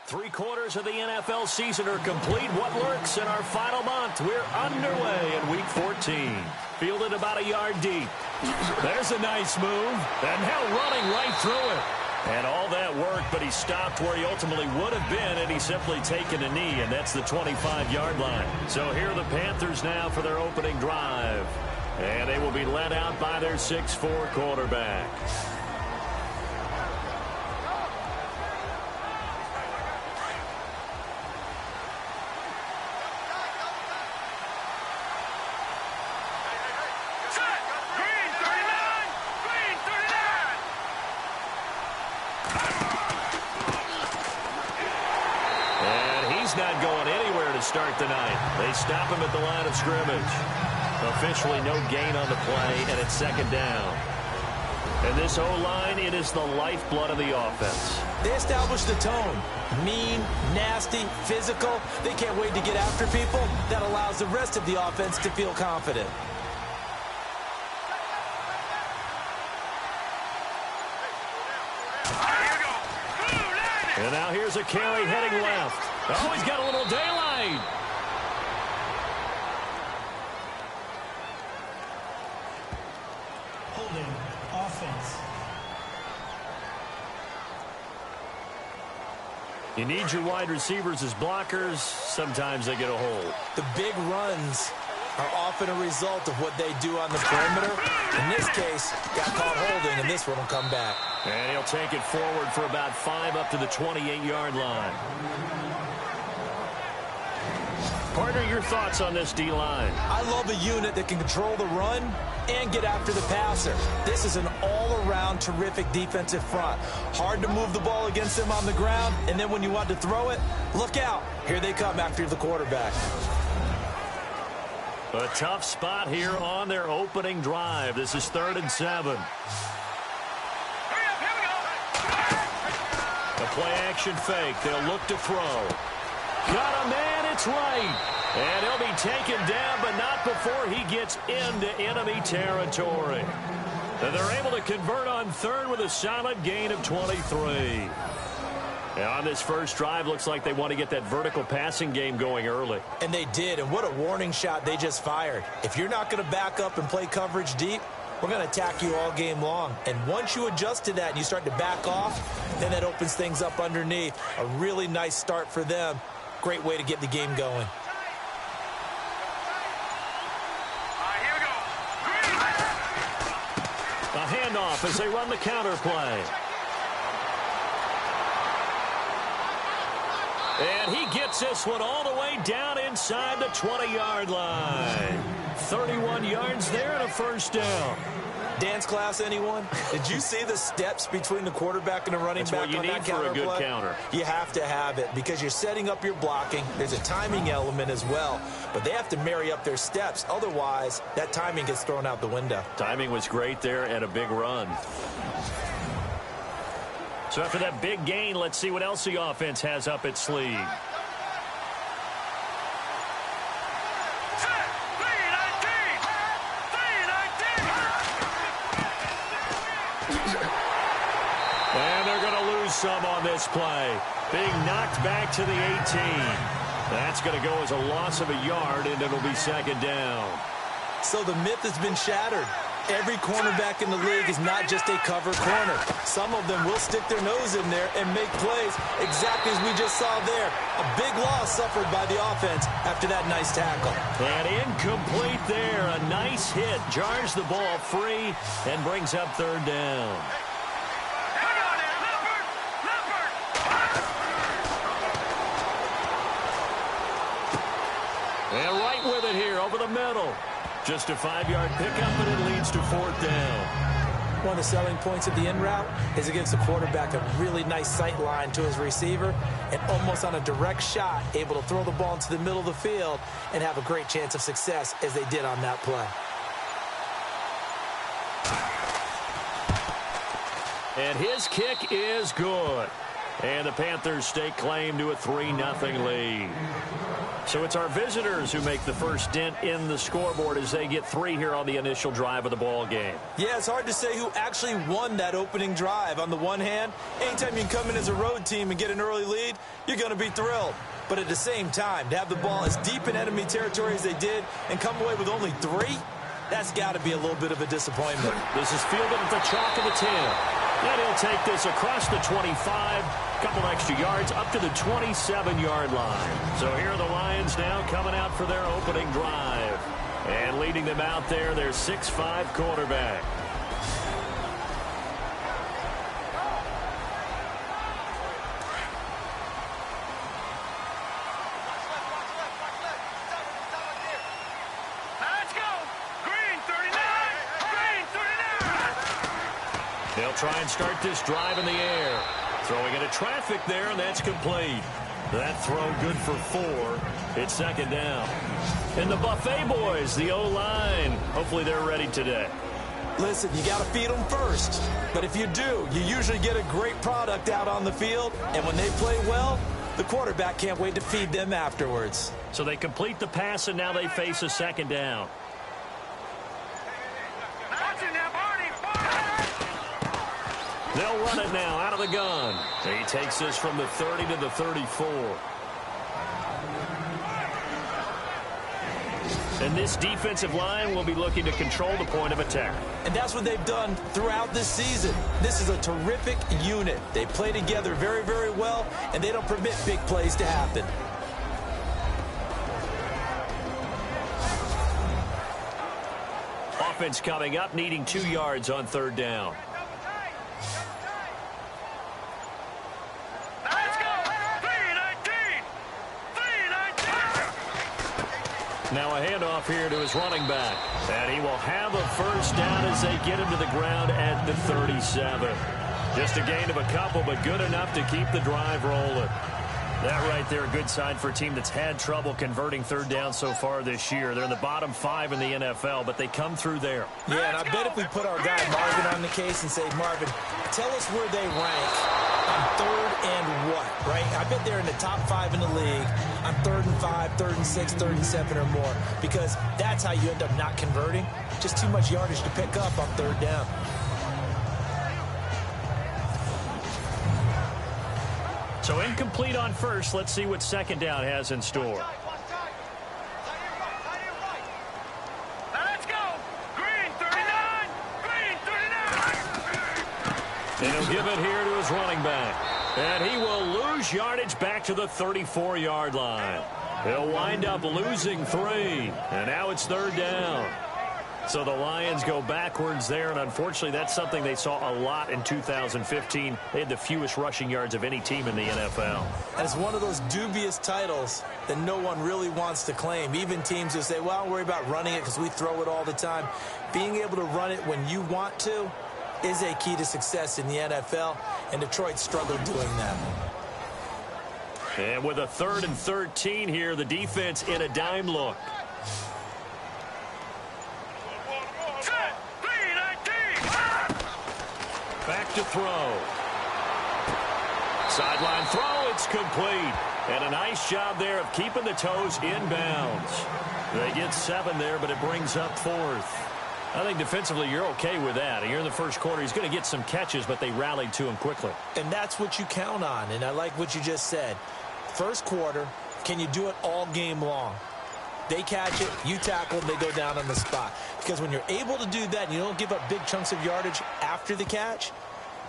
3/4 of the NFL season are complete. What lurks in our final month? We're underway in Week 14. Fielded about a yard deep. There's a nice move. And now running right through it. And all that work, but he stopped where he ultimately would have been, and he's simply taken a knee, and that's the 25-yard line. So here are the Panthers now for their opening drive. And they will be led out by their 6'4" quarterback. Not going anywhere to start the night. They stop him at the line of scrimmage. Officially no gain on the play, and it's second down. And this O-line, it is the lifeblood of the offense. They established the tone. Mean, nasty, physical. They can't wait to get after people. That allows the rest of the offense to feel confident. And now here's a carry heading left. Oh, he's got a little daylight. Holding offense. You need your wide receivers as blockers. Sometimes they get a hold. The big runs are often a result of what they do on the perimeter. In this case, got caught holding, and this one will come back. And he'll take it forward for about 5 up to the 28-yard line. Partner, your thoughts on this D-line? I love a unit that can control the run and get after the passer. This is an all-around terrific defensive front. Hard to move the ball against them on the ground, and then when you want to throw it, look out. Here they come after the quarterback. A tough spot here on their opening drive. This is 3rd and 7. A play-action fake. They'll look to throw. Got a man, it's right. And he'll be taken down, but not before he gets into enemy territory. And they're able to convert on 3rd with a solid gain of 23. And on this first drive, looks like they want to get that vertical passing game going early. And they did, and what a warning shot they just fired. If you're not going to back up and play coverage deep, we're going to attack you all game long. And once you adjust to that and you start to back off, then that opens things up underneath. A really nice start for them. Great way to get the game going. A handoff as they run the counter play. And he gets this one all the way down inside the 20-yard line. 31 yards there and a first down. Dance class, anyone? Did you see the steps between the quarterback and the running back on that counter play? That's what you need for a good counter. You have to have it because you're setting up your blocking. There's a timing element as well, but they have to marry up their steps. Otherwise, that timing gets thrown out the window. Timing was great there and a big run. So after that big gain, let's see what else the offense has up its sleeve. And they're going to lose some on this play. Being knocked back to the 18. That's going to go as a loss of a yard, and it'll be second down. So the myth has been shattered. Every cornerback in the league is not just a cover corner. Some of them will stick their nose in there and make plays exactly as we just saw there. A big loss suffered by the offense after that nice tackle. And incomplete there. A nice hit. Jars the ball free and brings up 3rd down. And right with it here over the middle. Just a 5-yard pickup, and it leads to 4th down. One of the selling points of the in route is it gives the quarterback a really nice sight line to his receiver and almost on a direct shot able to throw the ball into the middle of the field and have a great chance of success as they did on that play. And his kick is good. And the Panthers stake claim to a 3-0 lead. So it's our visitors who make the first dent in the scoreboard as they get 3 here on the initial drive of the ball game. Yeah, it's hard to say who actually won that opening drive. On the one hand, anytime you can come in as a road team and get an early lead, you're going to be thrilled. But at the same time, to have the ball as deep in enemy territory as they did and come away with only 3, that's got to be a little bit of a disappointment. This is fielded at the chalk of the 10. And he'll take this across the 25, couple extra yards up to the 27-yard line. So here are the Lions now coming out for their opening drive. And leading them out there, their 6'5" quarterback. They'll try and start this drive in the air. Throwing into traffic there, and that's complete. That throw good for 4. It's second down. And the Buffet boys, the O-line, hopefully they're ready today. Listen, you got to feed them first. But if you do, you usually get a great product out on the field. And when they play well, the quarterback can't wait to feed them afterwards. So they complete the pass, and now they face a second down. They'll run it now out of the gun. He takes this from the 30 to the 34. And this defensive line will be looking to control the point of attack. And that's what they've done throughout this season. This is a terrific unit. They play together very, very well, and they don't permit big plays to happen. Offense coming up, needing 2 yards on third down. Now a handoff here to his running back. And he will have a first down as they get him to the ground at the 37. Just a gain of a couple, but good enough to keep the drive rolling. That right there, a good sign for a team that's had trouble converting third down so far this year. They're in the bottom 5 in the NFL, but they come through there. Yeah, and I bet if we put our guy Marvin on the case and say, Marvin, tell us where they rank on third and what, right? I bet they're in the top 5 in the league on 3rd and 5, 3rd and 6, 3rd and 7 or more, because that's how you end up not converting. Just too much yardage to pick up on third down. So incomplete on first. Let's see what second down has in store. Let's go. Green 39. Green 39. And he'll give it here to his running back. And he will lose yardage back to the 34-yard line. He'll wind up losing 3. And now it's third down. So the Lions go backwards there, and unfortunately that's something they saw a lot in 2015. They had the fewest rushing yards of any team in the NFL. And it's one of those dubious titles that no one really wants to claim. Even teams who say, well, don't worry about running it because we throw it all the time. Being able to run it when you want to is a key to success in the NFL, and Detroit struggled doing that. And with a 3rd and 13 here, the defense in a dime look. Back to throw. Sideline throw, it's complete. And a nice job there of keeping the toes inbounds. They get 7 there, but it brings up 4th. I think defensively you're okay with that. Here in the first quarter, he's going to get some catches, but they rallied to him quickly. And that's what you count on, and I like what you just said. First quarter, can you do it all game long? They catch it, you tackle them, they go down on the spot. Because when you're able to do that and you don't give up big chunks of yardage after the catch,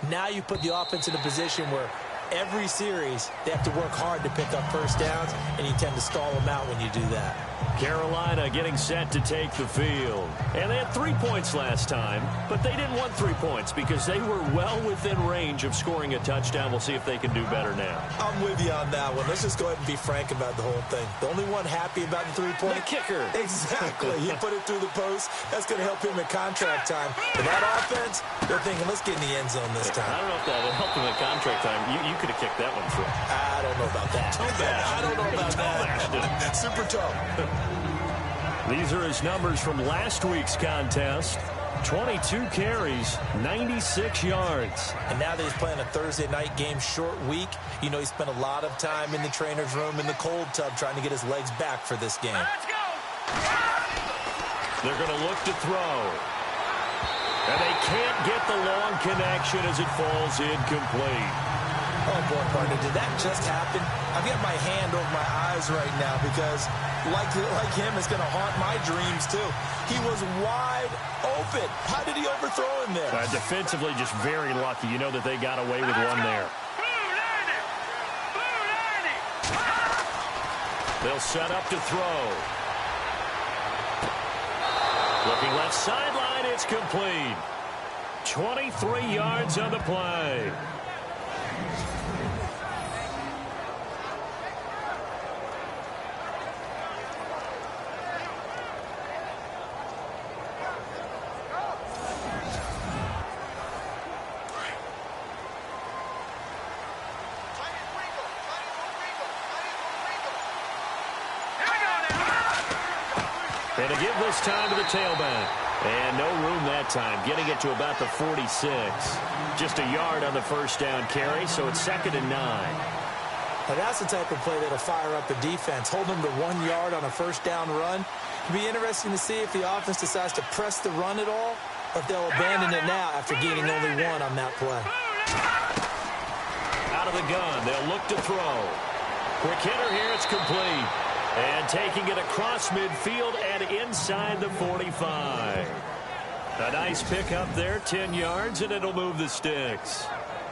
now you put the offense in a position where every series they have to work hard to pick up first downs, and you tend to stall them out when you do that. Carolina getting set to take the field. And they had 3 points last time, but they didn't want 3 points because they were well within range of scoring a touchdown. We'll see if they can do better now. I'm with you on that one. Let's just go ahead and be frank about the whole thing. The only one happy about the 3-point. The kicker. Exactly. You put it through the post. That's going to help him at contract time. But that offense, they're thinking, let's get in the end zone this time. I don't know if that would help him at contract time. You could have kicked that one through. I don't know about that. I don't know about that. Super tough. These are his numbers from last week's contest. 22 carries, 96 yards. And now that he's playing a Thursday night game, short week, you know he spent a lot of time in the trainer's room in the cold tub trying to get his legs back for this game. Let's go. They're going to look to throw. And they can't get the long connection as it falls incomplete. Oh, boy, partner, did that just happen? I've got my hand over my eyes right now because, like him, it's going to haunt my dreams, too. He was wide open. How did he overthrow him there? Defensively, just very lucky. You know that they got away with one there. They'll set up to throw. Looking left sideline, it's complete. 23 yards on the play. And to give this time to the tailback. And no room that time, getting it to about the 46. Just a yard on the first down carry, so it's 2nd and 9. Now that's the type of play that'll fire up the defense. Hold them to 1 yard on a first down run. It'll be interesting to see if the offense decides to press the run at all, or if they'll abandon it now after gaining only 1 on that play. Out of the gun, they'll look to throw. Quick hitter here, it's complete. And taking it across midfield and inside the 45. A nice pickup there, 10 yards, and it'll move the sticks.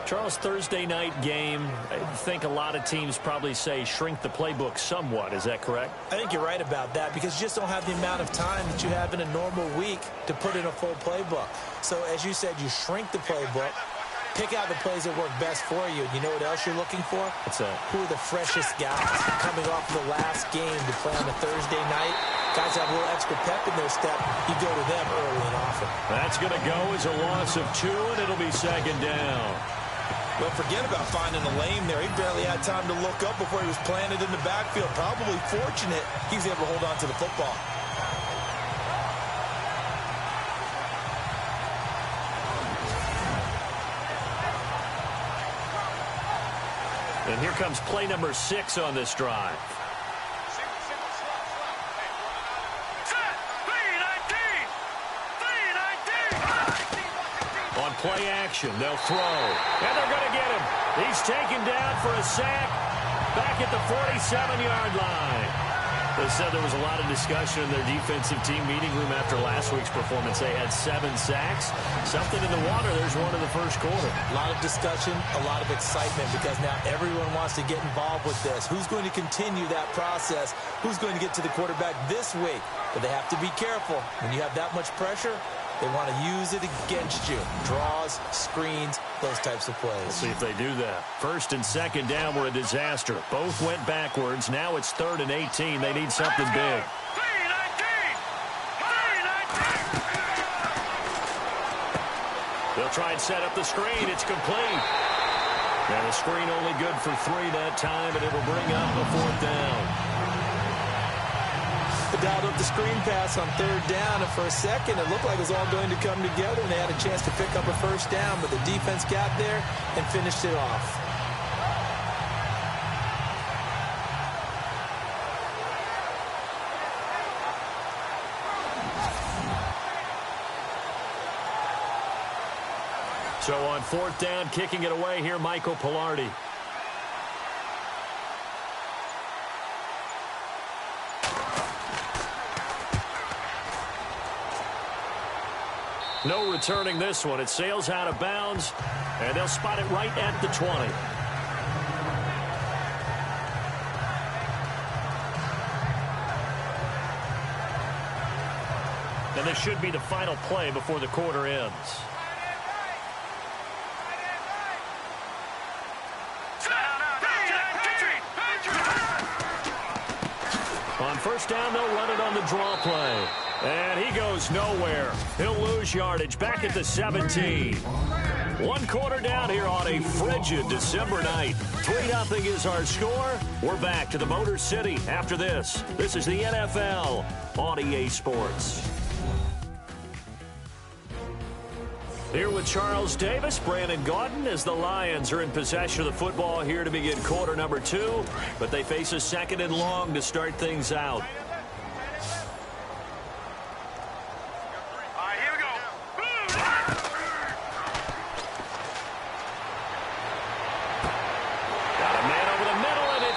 Charles, Thursday night game, I think a lot of teams probably say shrink the playbook somewhat. Is that correct? I think you're right about that because you just don't have the amount of time that you have in a normal week to put in a full playbook. So, as you said, you shrink the playbook. Pick out the plays that work best for you. You know what else you're looking for? What's that? Who are the freshest guys coming off of the last game to play on a Thursday night? Guys have a little extra pep in their step. You go to them early and often. That's going to go as a loss of 2, and it'll be 2nd down. Well, forget about finding a lane there. He barely had time to look up before he was planted in the backfield. Probably fortunate he was able to hold on to the football. And here comes play number 6 on this drive. On play action, they'll throw. And they're going to get him. He's taken down for a sack back at the 47-yard line. They said there was a lot of discussion in their defensive team meeting room after last week's performance. They had 7 sacks. Something in the water. There's one in the first quarter. A lot of discussion, a lot of excitement because now everyone wants to get involved with this. Who's going to continue that process? Who's going to get to the quarterback this week? But they have to be careful. When you have that much pressure, they want to use it against you. Draws, screens, those types of plays. We'll see if they do that. 1st and 2nd down were a disaster. Both went backwards. Now it's 3rd and 18. They need something big. They'll try and set up the screen. It's complete. And the screen only good for 3 that time, and it'll bring up a 4th down. They dialed up the screen pass on 3rd down, and for a second it looked like it was all going to come together, and they had a chance to pick up a 1st down, but the defense got there and finished it off. So on 4th down, kicking it away here, Michael Pilardi. No returning this one. It sails out of bounds, and they'll spot it right at the 20. And this should be the final play before the quarter ends. On 1st down, they'll run it on the draw play. And he goes nowhere. He'll lose yardage back at the 17. 1 quarter down here on a frigid December night. 3-0 is our score. We're back to the Motor City after this. This is the NFL on EA Sports. Here with Charles Davis, Brandon Gaudin, as the Lions are in possession of the football here to begin quarter number 2. But they face a 2nd and long to start things out.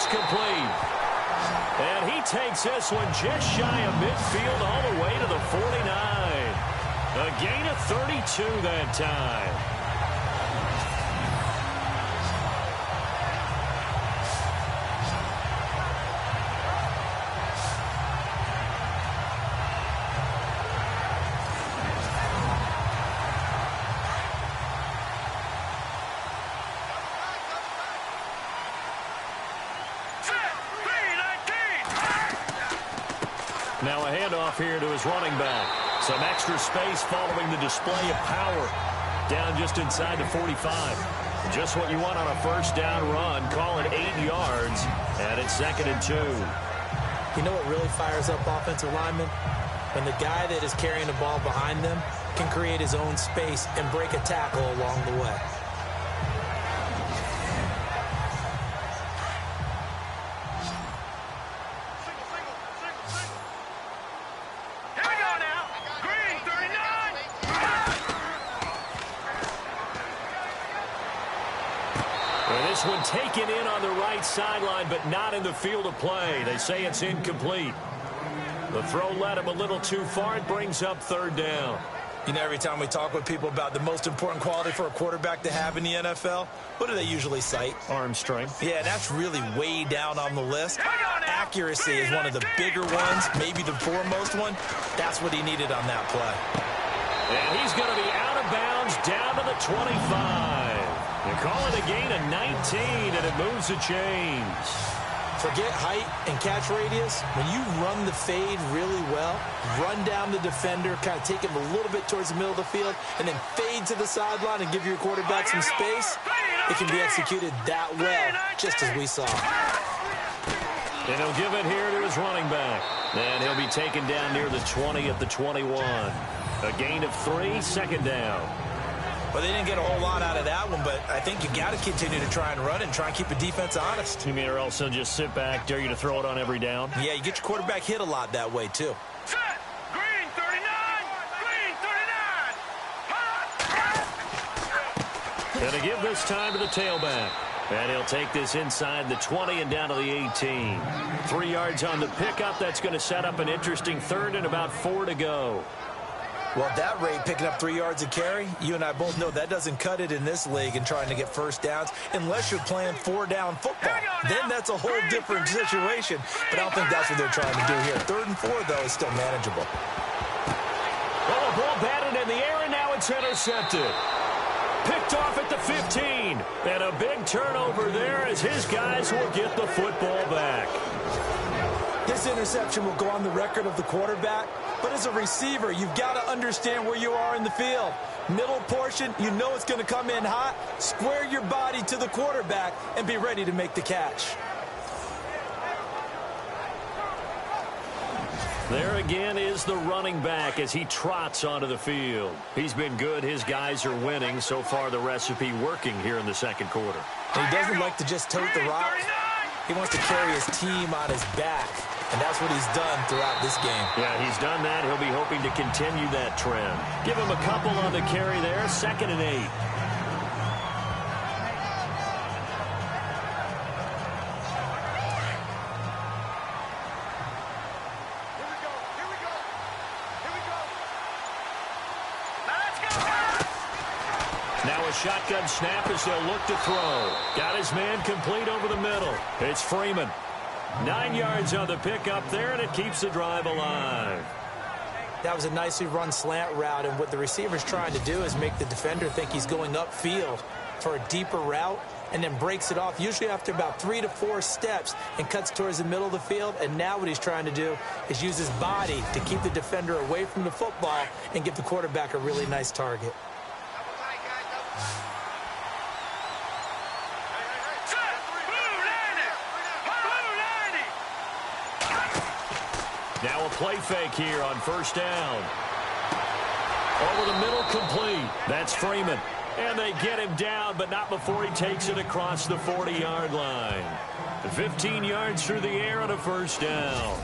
Complete. And he takes this one just shy of midfield all the way to the 49. A gain of 32 that time. Now a handoff here to his running back. Some extra space following the display of power. Down just inside the 45. Just what you want on a first down run. Call it 8 yards. And it's 2nd and 2. You know what really fires up offensive linemen? When the guy that is carrying the ball behind them can create his own space and break a tackle along the way. This one taken in on the right sideline, but not in the field of play. They say it's incomplete. The throw led him a little too far. It brings up 3rd down. You know, every time we talk with people about the most important quality for a quarterback to have in the NFL, what do they usually cite? Arm strength. Yeah, that's really way down on the list. Accuracy is one of the bigger ones, maybe the foremost one. That's what he needed on that play. And he's going to be out of bounds down to the 25. They call it a gain of 19, and it moves the chains. Forget height and catch radius. When you run the fade really well, run down the defender, kind of take him a little bit towards the middle of the field, and then fade to the sideline and give your quarterback some space, it can be executed that well, just as we saw. And he'll give it here to his running back. And he'll be taken down near the 20 at the 21. A gain of 3, 2nd down. Well, they didn't get a whole lot out of that one, but I think you got to continue to try and run and try and keep the defense honest. You mean or else they'll just sit back, dare you to throw it on every down? Yeah, you get your quarterback hit a lot that way, too. Set. Green 39. Green 39. Going to give this time to the tailback. And he'll take this inside the 20 and down to the 18. 3 yards on the pickup. That's going to set up an interesting 3rd and about 4 to go. Well, at that rate, picking up 3 yards a carry, you and I both know that doesn't cut it in this league and trying to get first downs unless you're playing 4-down football. Then that's a whole different situation. But I don't think that's what they're trying to do here. 3rd and 4, though, is still manageable. Oh, ball batted in the air, and now it's intercepted. Picked off at the 15. And a big turnover there as his guys will get the football back. This interception will go on the record of the quarterback, but as a receiver, you've got to understand where you are in the field. Middle portion, you know it's going to come in hot. Square your body to the quarterback and be ready to make the catch. There again is the running back as he trots onto the field. He's been good. His guys are winning. So far, the recipe working here in the 2nd quarter. And he doesn't like to just tote the rock. He wants to carry his team on his back. And that's what he's done throughout this game. Yeah, he's done that. He'll be hoping to continue that trend. Give him a couple on the carry there. 2nd and 8. Now a shotgun snap as they'll look to throw. Got his man complete over the middle. It's Freeman. 9 yards on the pickup there, and it keeps the drive alive. That was a nicely run slant route, and what the receiver's trying to do is make the defender think he's going upfield for a deeper route and then breaks it off, usually after about 3 to 4 steps, and cuts towards the middle of the field. And now what he's trying to do is use his body to keep the defender away from the football and give the quarterback a really nice target. Now a play fake here on 1st down. Over the middle, complete. That's Freeman. And they get him down, but not before he takes it across the 40-yard line. 15 yards through the air and a first down.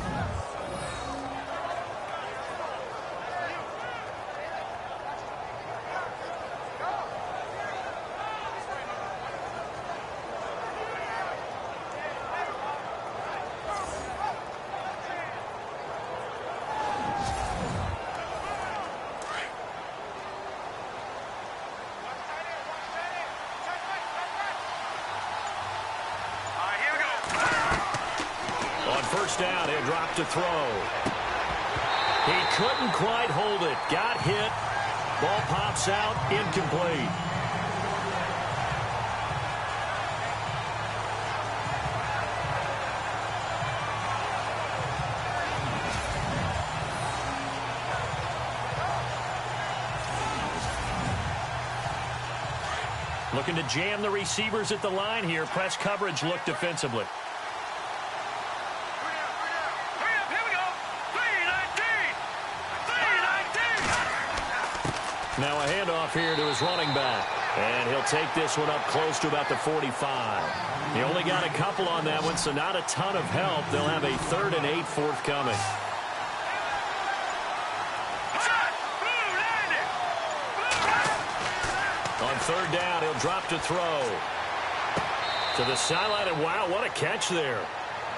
First down, he'll drop to throw. He couldn't quite hold it. Got hit. Ball pops out, incomplete. Looking to jam the receivers at the line here. Press coverage look defensively. Now a handoff here to his running back. And he'll take this one up close to about the 45. He only got a couple on that one, so not a ton of help. They'll have a 3rd and 8 forthcoming. On 3rd down, he'll drop to throw. To the sideline, and wow, what a catch there.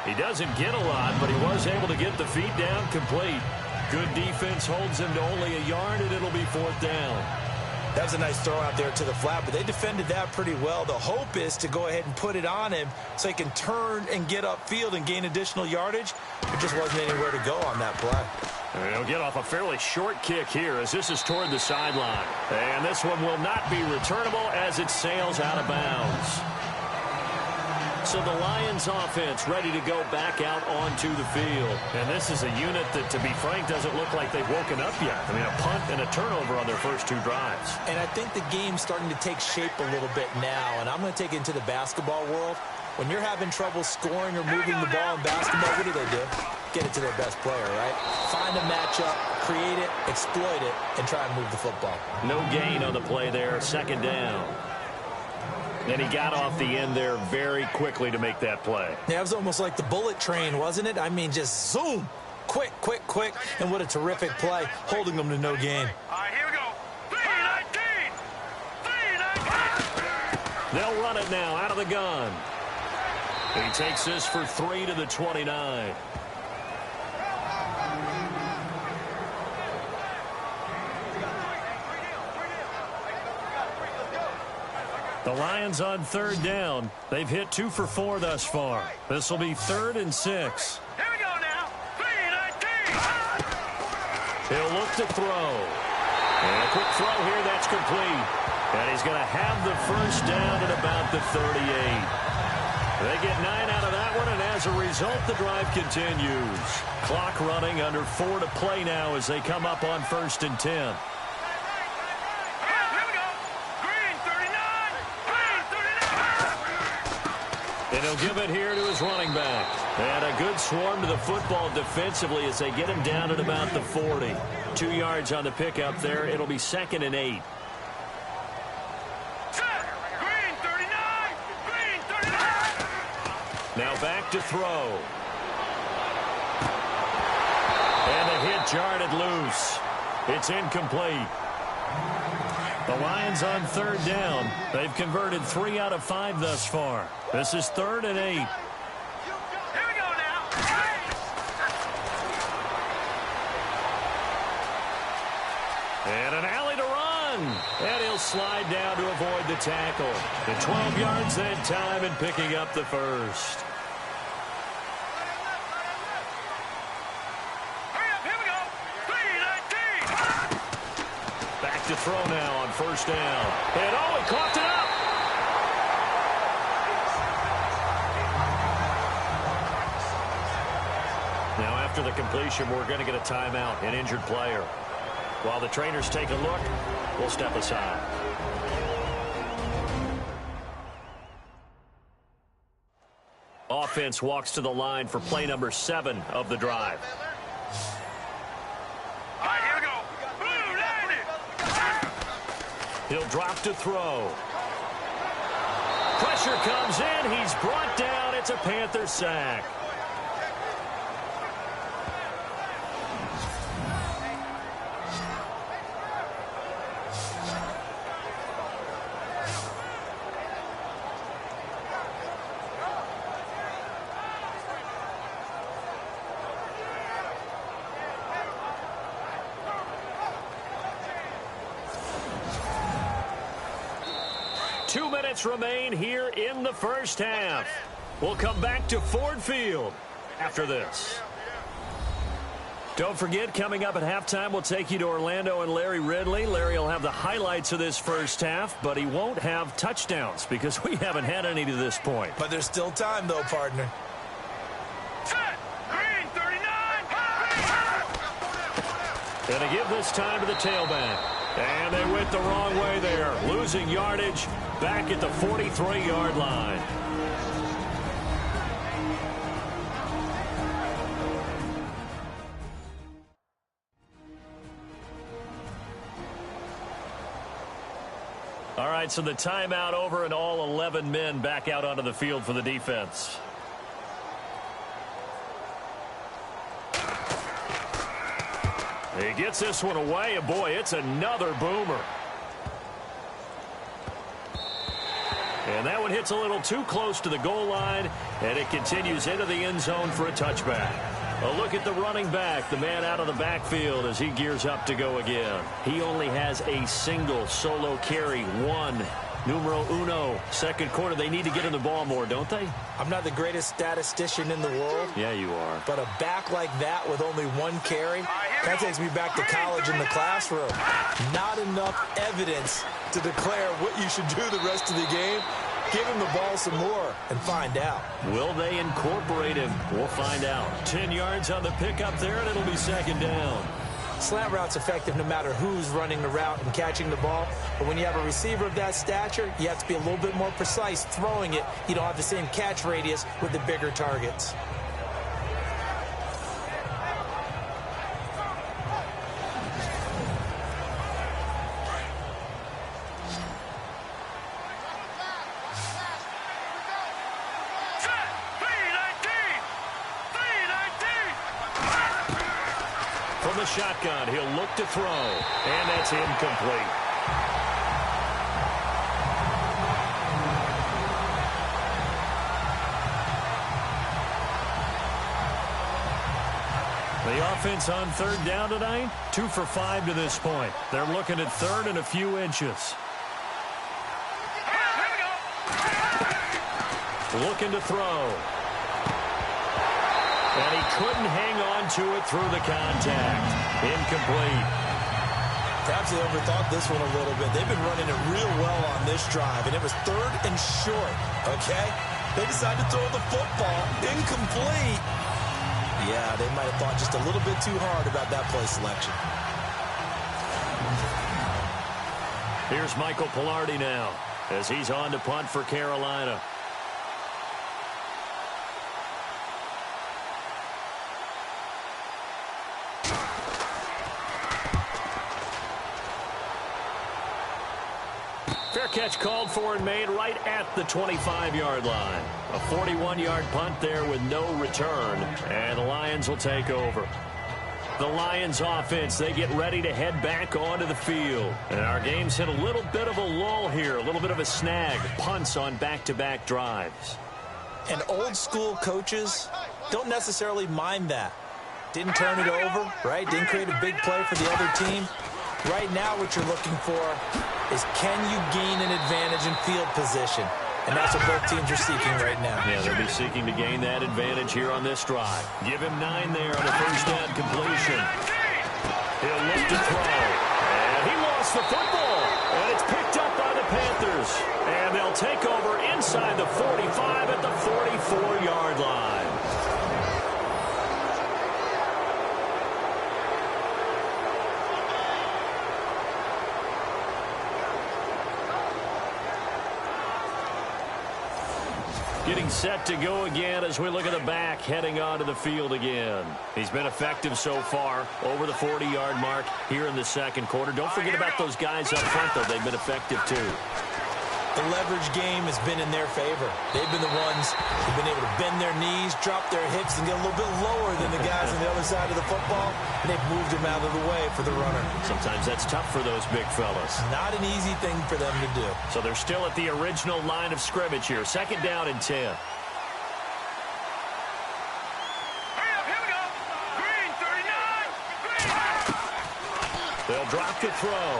He doesn't get a lot, but he was able to get the feet down complete. Good defense holds him to only a yard, and it'll be 4th down. That was a nice throw out there to the flat, but they defended that pretty well. The hope is to go ahead and put it on him so he can turn and get upfield and gain additional yardage. There just wasn't anywhere to go on that play. And he'll get off a fairly short kick here as this is toward the sideline. And this one will not be returnable as it sails out of bounds. So the Lions offense ready to go back out onto the field. And this is a unit that, to be frank, doesn't look like they've woken up yet. I mean, a punt and a turnover on their first 2 drives. And I think the game's starting to take shape a little bit now. And I'm going to take it into the basketball world. When you're having trouble scoring or moving the ball in basketball, what do? Get it to their best player, right? Find a matchup, create it, exploit it, and try and move the football. No gain on the play there, 2nd down. And he got off the end there very quickly to make that play. Yeah, it was almost like the bullet train, wasn't it? I mean, just zoom. Quick, quick, quick. And what a terrific play, holding them to no gain. All right, here we go. 3-19. 3-19. They'll run it now out of the gun. He takes this for 3 to the 29. The Lions on 3rd down. They've hit 2 for 4 thus far. This will be 3rd and 6. Here we go now. 3-19. He'll look to throw. And a quick throw here. That's complete. And he's going to have the first down at about the 38. They get 9 out of that one, and as a result, the drive continues. Clock running, under 4 to play now as they come up on 1st and 10. And he'll give it here to his running back. And a good swarm to the football defensively as they get him down at about the 40. 2 yards on the pickup there. It'll be 2nd and 8. Green 39. Green 39. Now back to throw. And the hit jarred it loose. It's incomplete. The Lions on 3rd down. They've converted 3 out of 5 thus far. This is 3rd and 8. Here we go now. And an alley to run. And he'll slide down to avoid the tackle. The 12 yards that time and picking up the first. Hurry up, here we go. 3-19. Back to throw now on 1st down. And oh, he coughed it up. Now after the completion, we're going to get a timeout, an injured player. While the trainers take a look, we'll step aside. Offense walks to the line for play number 7 of the drive. All right, here we go. Blue 90. He'll drop to throw. Pressure comes in. He's brought down. It's a Panther sack. Remain here in the first half. We'll come back to Ford Field after this. Don't forget, coming up at halftime, we'll take you to Orlando and Larry Ridley. Larry will have the highlights of this first half, but he won't have touchdowns because we haven't had any to this point. But there's still time, though, partner. Set. Green 39. Gonna give this time to the tailback. And they went the wrong way there, losing yardage back at the 43-yard line. All right, so the timeout over and all 11 men back out onto the field for the defense. He gets this one away, and boy, it's another boomer. And that one hits a little too close to the goal line, and it continues into the end zone for a touchback. A look at the running back, the man out of the backfield as he gears up to go again. He only has a single solo carry, one. Numero uno, second quarter. They need to get in the ball more, don't they? I'm not the greatest statistician in the world. Yeah, you are. But a back like that with only one carry, that takes me back to college in the classroom. Not enough evidence to declare what you should do the rest of the game. Give him the ball some more and find out. Will they incorporate him? We'll find out. 10 yards on the pickup there, and it'll be second down. Slant route's effective no matter who's running the route and catching the ball. But when you have a receiver of that stature, you have to be a little bit more precise throwing it. You don't have the same catch radius with the bigger targets. Shotgun, he'll look to throw, and that's incomplete. The offense on third down tonight, 2 for 5 to this point. They're looking at third and a few inches. Looking to throw. And he couldn't hang on to it through the contact. Incomplete. Perhaps they overthought this one a little bit. They've been running it real well on this drive, and it was third and short, okay? They decided to throw the football. Incomplete. Yeah, they might have thought just a little bit too hard about that play selection. Here's Michael Pilardi now as he's on to punt for Carolina. Fair catch called for and made right at the 25-yard line. A 41-yard punt there with no return, and the Lions will take over. The Lions offense, they get ready to head back onto the field. And our game's hit a little bit of a lull here, a little bit of a snag. Punts on back-to-back drives. And old-school coaches don't necessarily mind that. Didn't turn it over, right? Didn't create a big play for the other team. Right now what you're looking for is can you gain an advantage in field position? And that's what both teams are seeking right now. Yeah, they'll be seeking to gain that advantage here on this drive. Give him 9 there on the first down completion. He'll look to throw. And he lost the football. And it's picked up by the Panthers. And they'll take over inside the 45 at the 44-yard line. Getting set to go again as we look at the back heading onto the field again. He's been effective so far over the 40-yard mark here in the second quarter. Don't forget about those guys up front, though. They've been effective, too. The leverage game has been in their favor. They've been the ones who've been able to bend their knees, drop their hips, and get a little bit lower than the guys on the other side of the football, and they've moved them out of the way for the runner. Sometimes that's tough for those big fellas. Not an easy thing for them to do. So they're still at the original line of scrimmage here. Second down and 10. Here we go. Green 39. They'll drop to throw.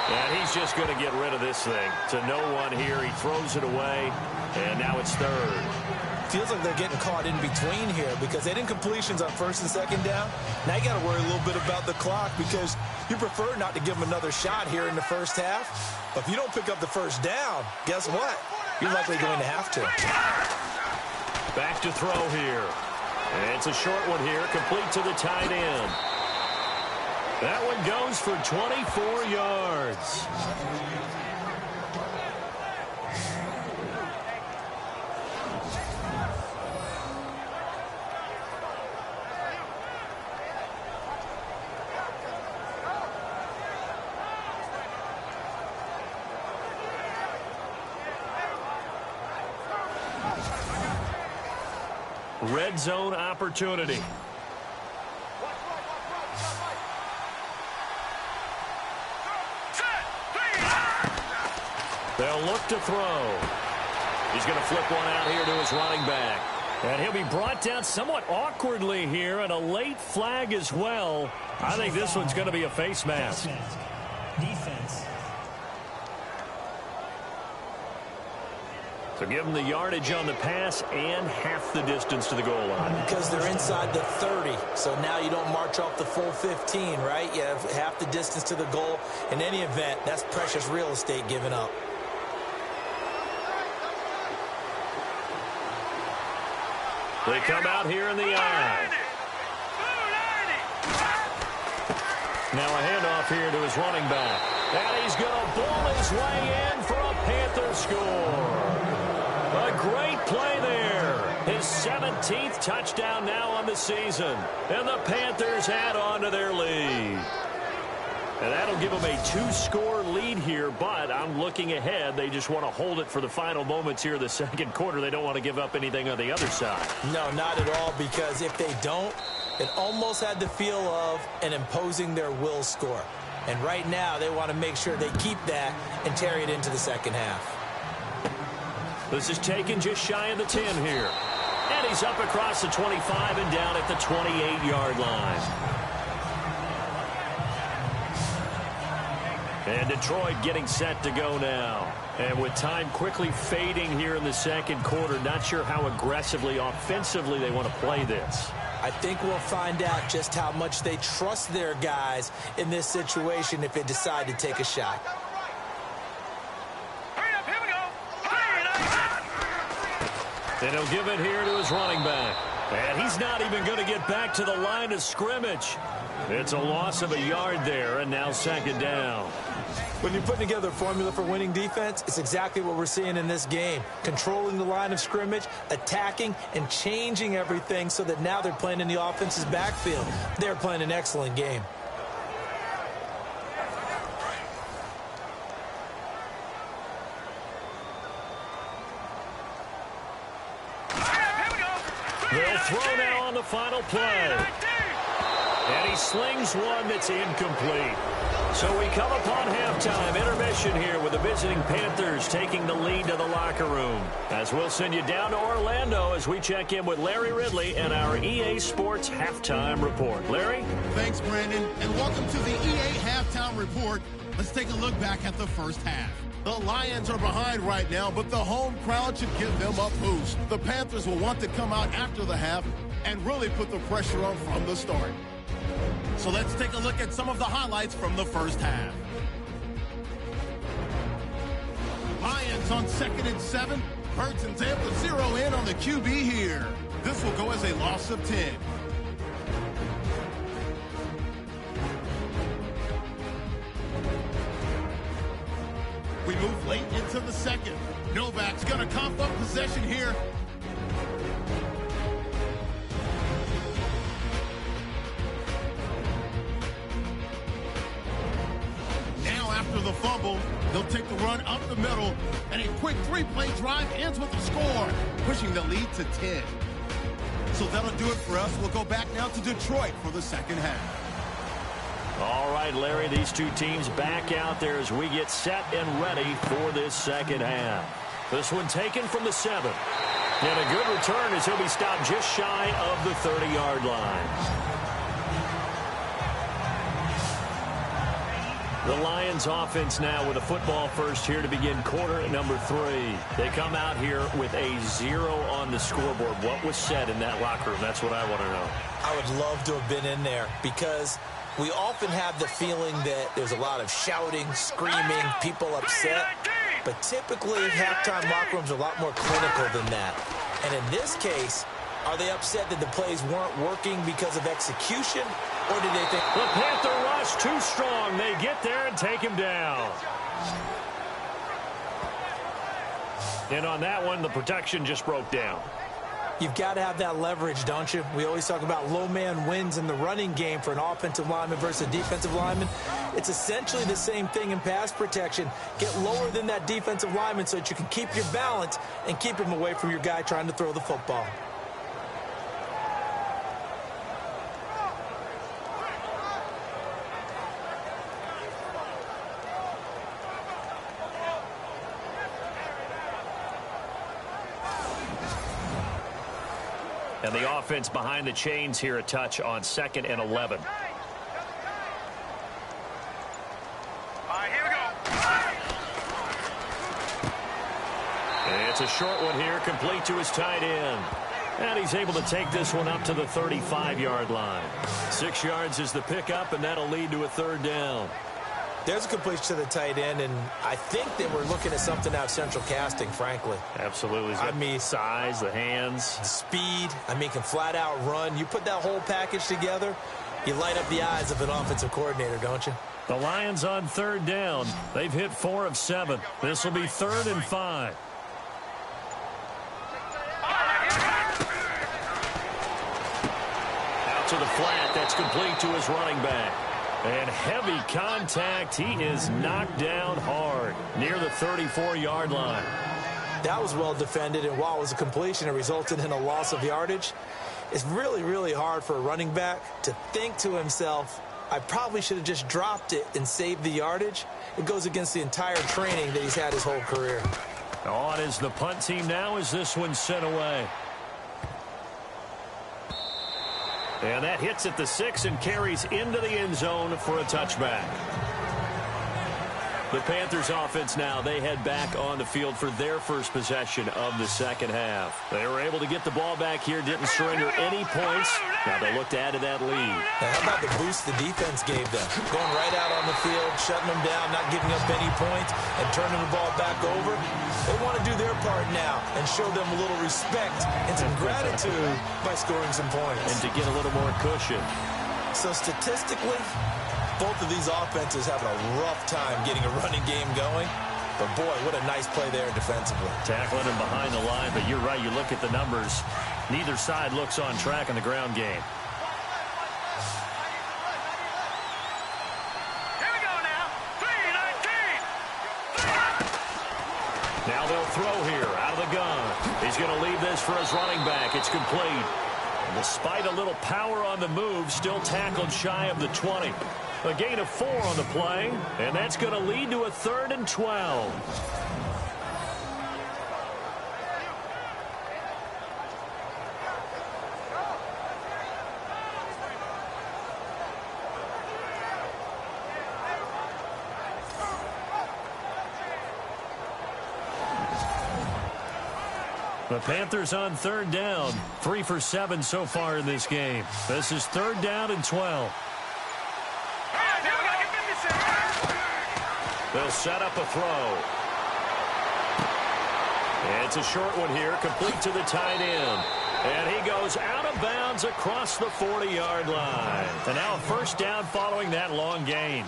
And he's just going to get rid of this thing. To no one here. He throws it away, and now it's third. Feels like they're getting caught in between here because they didn't completions on first and second down. Now you got to worry a little bit about the clock because you prefer not to give them another shot here in the first half. But if you don't pick up the first down, guess what? You're likely going to have to. Back to throw here. And it's a short one here, complete to the tight end. That one goes for 24 yards. Red zone opportunity. They'll look to throw. He's going to flip one out here to his running back. And he'll be brought down somewhat awkwardly here, and a late flag as well. I think this one's going to be a face mask. Defense. So give them the yardage on the pass and half the distance to the goal line. Because they're inside the 30, so now you don't march off the full 15, right? You have half the distance to the goal. In any event, that's precious real estate given up. They come out here in the eye. Now a handoff here to his running back. And he's going to ball his way in for a Panther score. A great play there. His 17th touchdown now on the season. And the Panthers add on to their lead. And that'll give them a 2-score lead here, but I'm looking ahead. They just want to hold it for the final moments here in the second quarter. They don't want to give up anything on the other side. No, not at all, because if they don't, it almost had the feel of an imposing their will score. And right now, they want to make sure they keep that and carry it into the second half. This is taken just shy of the 10 here. And he's up across the 25 and down at the 28-yard line. And Detroit getting set to go now. And with time quickly fading here in the second quarter, not sure how aggressively, offensively they want to play this. I think we'll find out just how much they trust their guys in this situation if they decide to take a shot. Here we go. And he'll give it here to his running back. And he's not even going to get back to the line of scrimmage. It's a loss of a yard there, and now second down. When you're putting together a formula for winning defense, it's exactly what we're seeing in this game. Controlling the line of scrimmage, attacking, and changing everything so that now they're playing in the offense's backfield. They're playing an excellent game. They'll throw now on the final play. And he slings one that's incomplete. So we come upon halftime intermission here with the visiting Panthers taking the lead to the locker room. As we'll send you down to Orlando as we check in with Larry Ridley and our EA Sports Halftime Report. Larry? Thanks, Brandon, and welcome to the EA Halftime Report. Let's take a look back at the first half. The Lions are behind right now, but the home crowd should give them a boost. The Panthers will want to come out after the half and really put the pressure on from the start. So let's take a look at some of the highlights from the first half. Lions on 2nd and 7. Burton's able to zero in on the QB here. This will go as a loss of 10. We move late into the second. Novak's going to cough up possession here. Now after the fumble, they'll take the run up the middle, and a quick three-play drive ends with a score, pushing the lead to 10. So that'll do it for us. We'll go back now to Detroit for the second half. All right, Larry, these two teams back out there as we get set and ready for this second half. This one taken from the 7. And a good return as he'll be stopped just shy of the 30-yard line. The Lions offense now with a football first here to begin quarter number 3. They come out here with a 0 on the scoreboard. What was said in that locker room? That's what I want to know. I would love to have been in there because we often have the feeling that there's a lot of shouting, screaming, people upset. But typically, halftime locker rooms are a lot more clinical than that. And in this case, are they upset that the plays weren't working because of execution? Or did they think the Panther rush too strong? They get there and take him down. And on that one, the protection just broke down. You've got to have that leverage, don't you? We always talk about low man wins in the running game for an offensive lineman versus a defensive lineman. It's essentially the same thing in pass protection. Get lower than that defensive lineman so that you can keep your balance and keep him away from your guy trying to throw the football. And the offense behind the chains here a touch on 2nd and 11. All right, here we go. And it's a short one here, complete to his tight end. And he's able to take this one up to the 35-yard line. 6 yards is the pickup, and that'll lead to a 3rd down. There's a completion to the tight end, and I think that we're looking at something out of central casting, frankly. Absolutely. I mean, size, the hands. Speed. I mean, can flat out run. You put that whole package together, you light up the eyes of an offensive coordinator, don't you? The Lions on 3rd down. They've hit 4 of 7. This will be 3rd and 5. Out to the flat. That's complete to his running back. And heavy contact. He is knocked down hard near the 34-yard line. That was well defended, and while it was a completion, it resulted in a loss of yardage. It's really, really hard for a running back to think to himself, I probably should have just dropped it and saved the yardage. It goes against the entire training that he's had his whole career. On is the punt team now as this one's sent away. And that hits at the 6 and carries into the end zone for a touchback. The Panthers offense now, they head back on the field for their first possession of the second half. They were able to get the ball back here, didn't surrender any points. Now they look to add to that lead. Now how about the boost the defense gave them? Going right out on the field, shutting them down, not giving up any points, and turning the ball back over. They want to do their part now and show them a little respect and some gratitude by scoring some points. And to get a little more cushion. So statistically, both of these offenses having a rough time getting a running game going. But, boy, what a nice play there defensively. Tackling him behind the line, but you're right. You look at the numbers. Neither side looks on track in the ground game. Here we go now. 3-19. Now they'll throw here out of the gun. He's going to leave this for his running back. It's complete. And despite a little power on the move, still tackled shy of the 20. A gain of 4 on the play, and that's going to lead to a 3rd and 12. The Panthers on 3rd down. 3 for 7 so far in this game. This is 3rd down and 12. They'll set up a throw. It's a short one here, complete to the tight end. And he goes out of bounds across the 40-yard line. And now a 1st down following that long gain.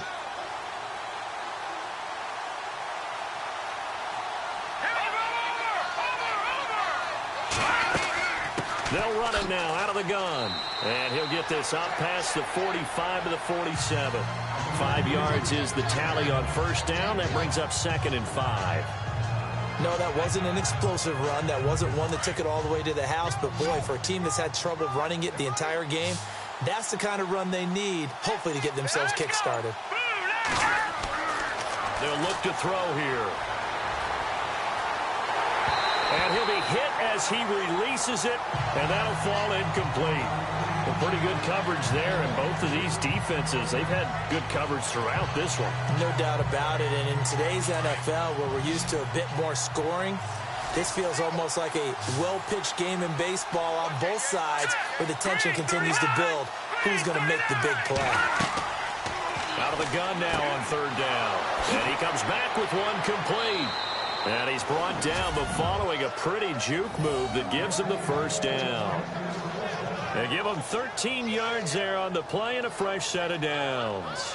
They'll run it now out of the gun. And he'll get this up past the 45 to the 47. 5 yards is the tally on first down. That brings up 2nd and 5. No, that wasn't an explosive run. That wasn't one that took it all the way to the house. But, boy, for a team that's had trouble running it the entire game, that's the kind of run they need, hopefully, to get themselves kick-started. They'll look to throw here. And he'll be hit as he releases it, and that'll fall incomplete. Well, pretty good coverage there, and both of these defenses, they've had good coverage throughout this one. No doubt about it, and in today's NFL, where we're used to a bit more scoring, this feels almost like a well-pitched game in baseball on both sides, where the tension continues to build. Who's going to make the big play? Out of the gun now on 3rd down. And he comes back with one complete. And he's brought down, but following a pretty juke move that gives him the 1st down. They give him 13 yards there on the play and a fresh set of downs.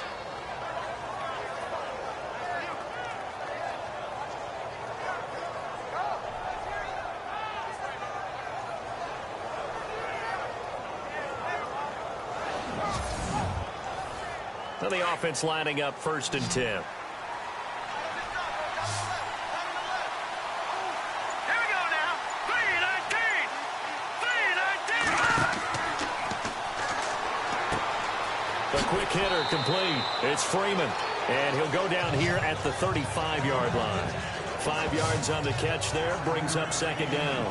So the offense lining up 1st and 10. Quick hitter complete. It's Freeman. And he'll go down here at the 35-yard line. 5 yards on the catch there. Brings up 2nd down.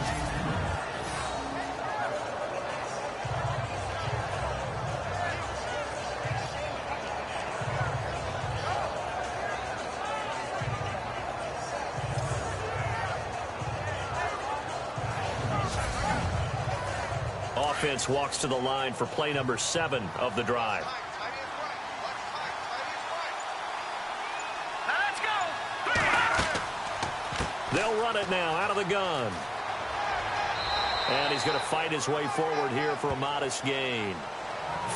Offense walks to the line for play number 7 of the drive. They'll run it now out of the gun. And he's going to fight his way forward here for a modest gain.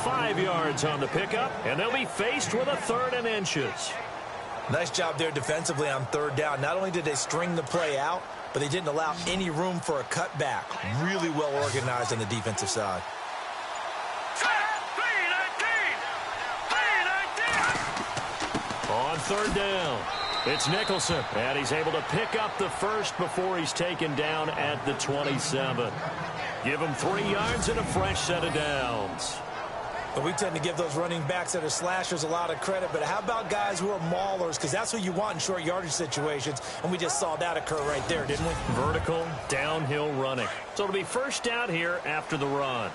5 yards on the pickup, and they'll be faced with a 3rd and inches. Nice job there defensively on 3rd down. Not only did they string the play out, but they didn't allow any room for a cutback. Really well organized on the defensive side. On 3rd down, it's Nicholson, and he's able to pick up the 1st before he's taken down at the 27. Give him 3 yards and a fresh set of downs. But we tend to give those running backs that are slashers a lot of credit, but how about guys who are maulers? Because that's what you want in short yardage situations, and we just saw that occur right there, didn't we? Vertical, downhill running. So it'll be 1st down here after the run.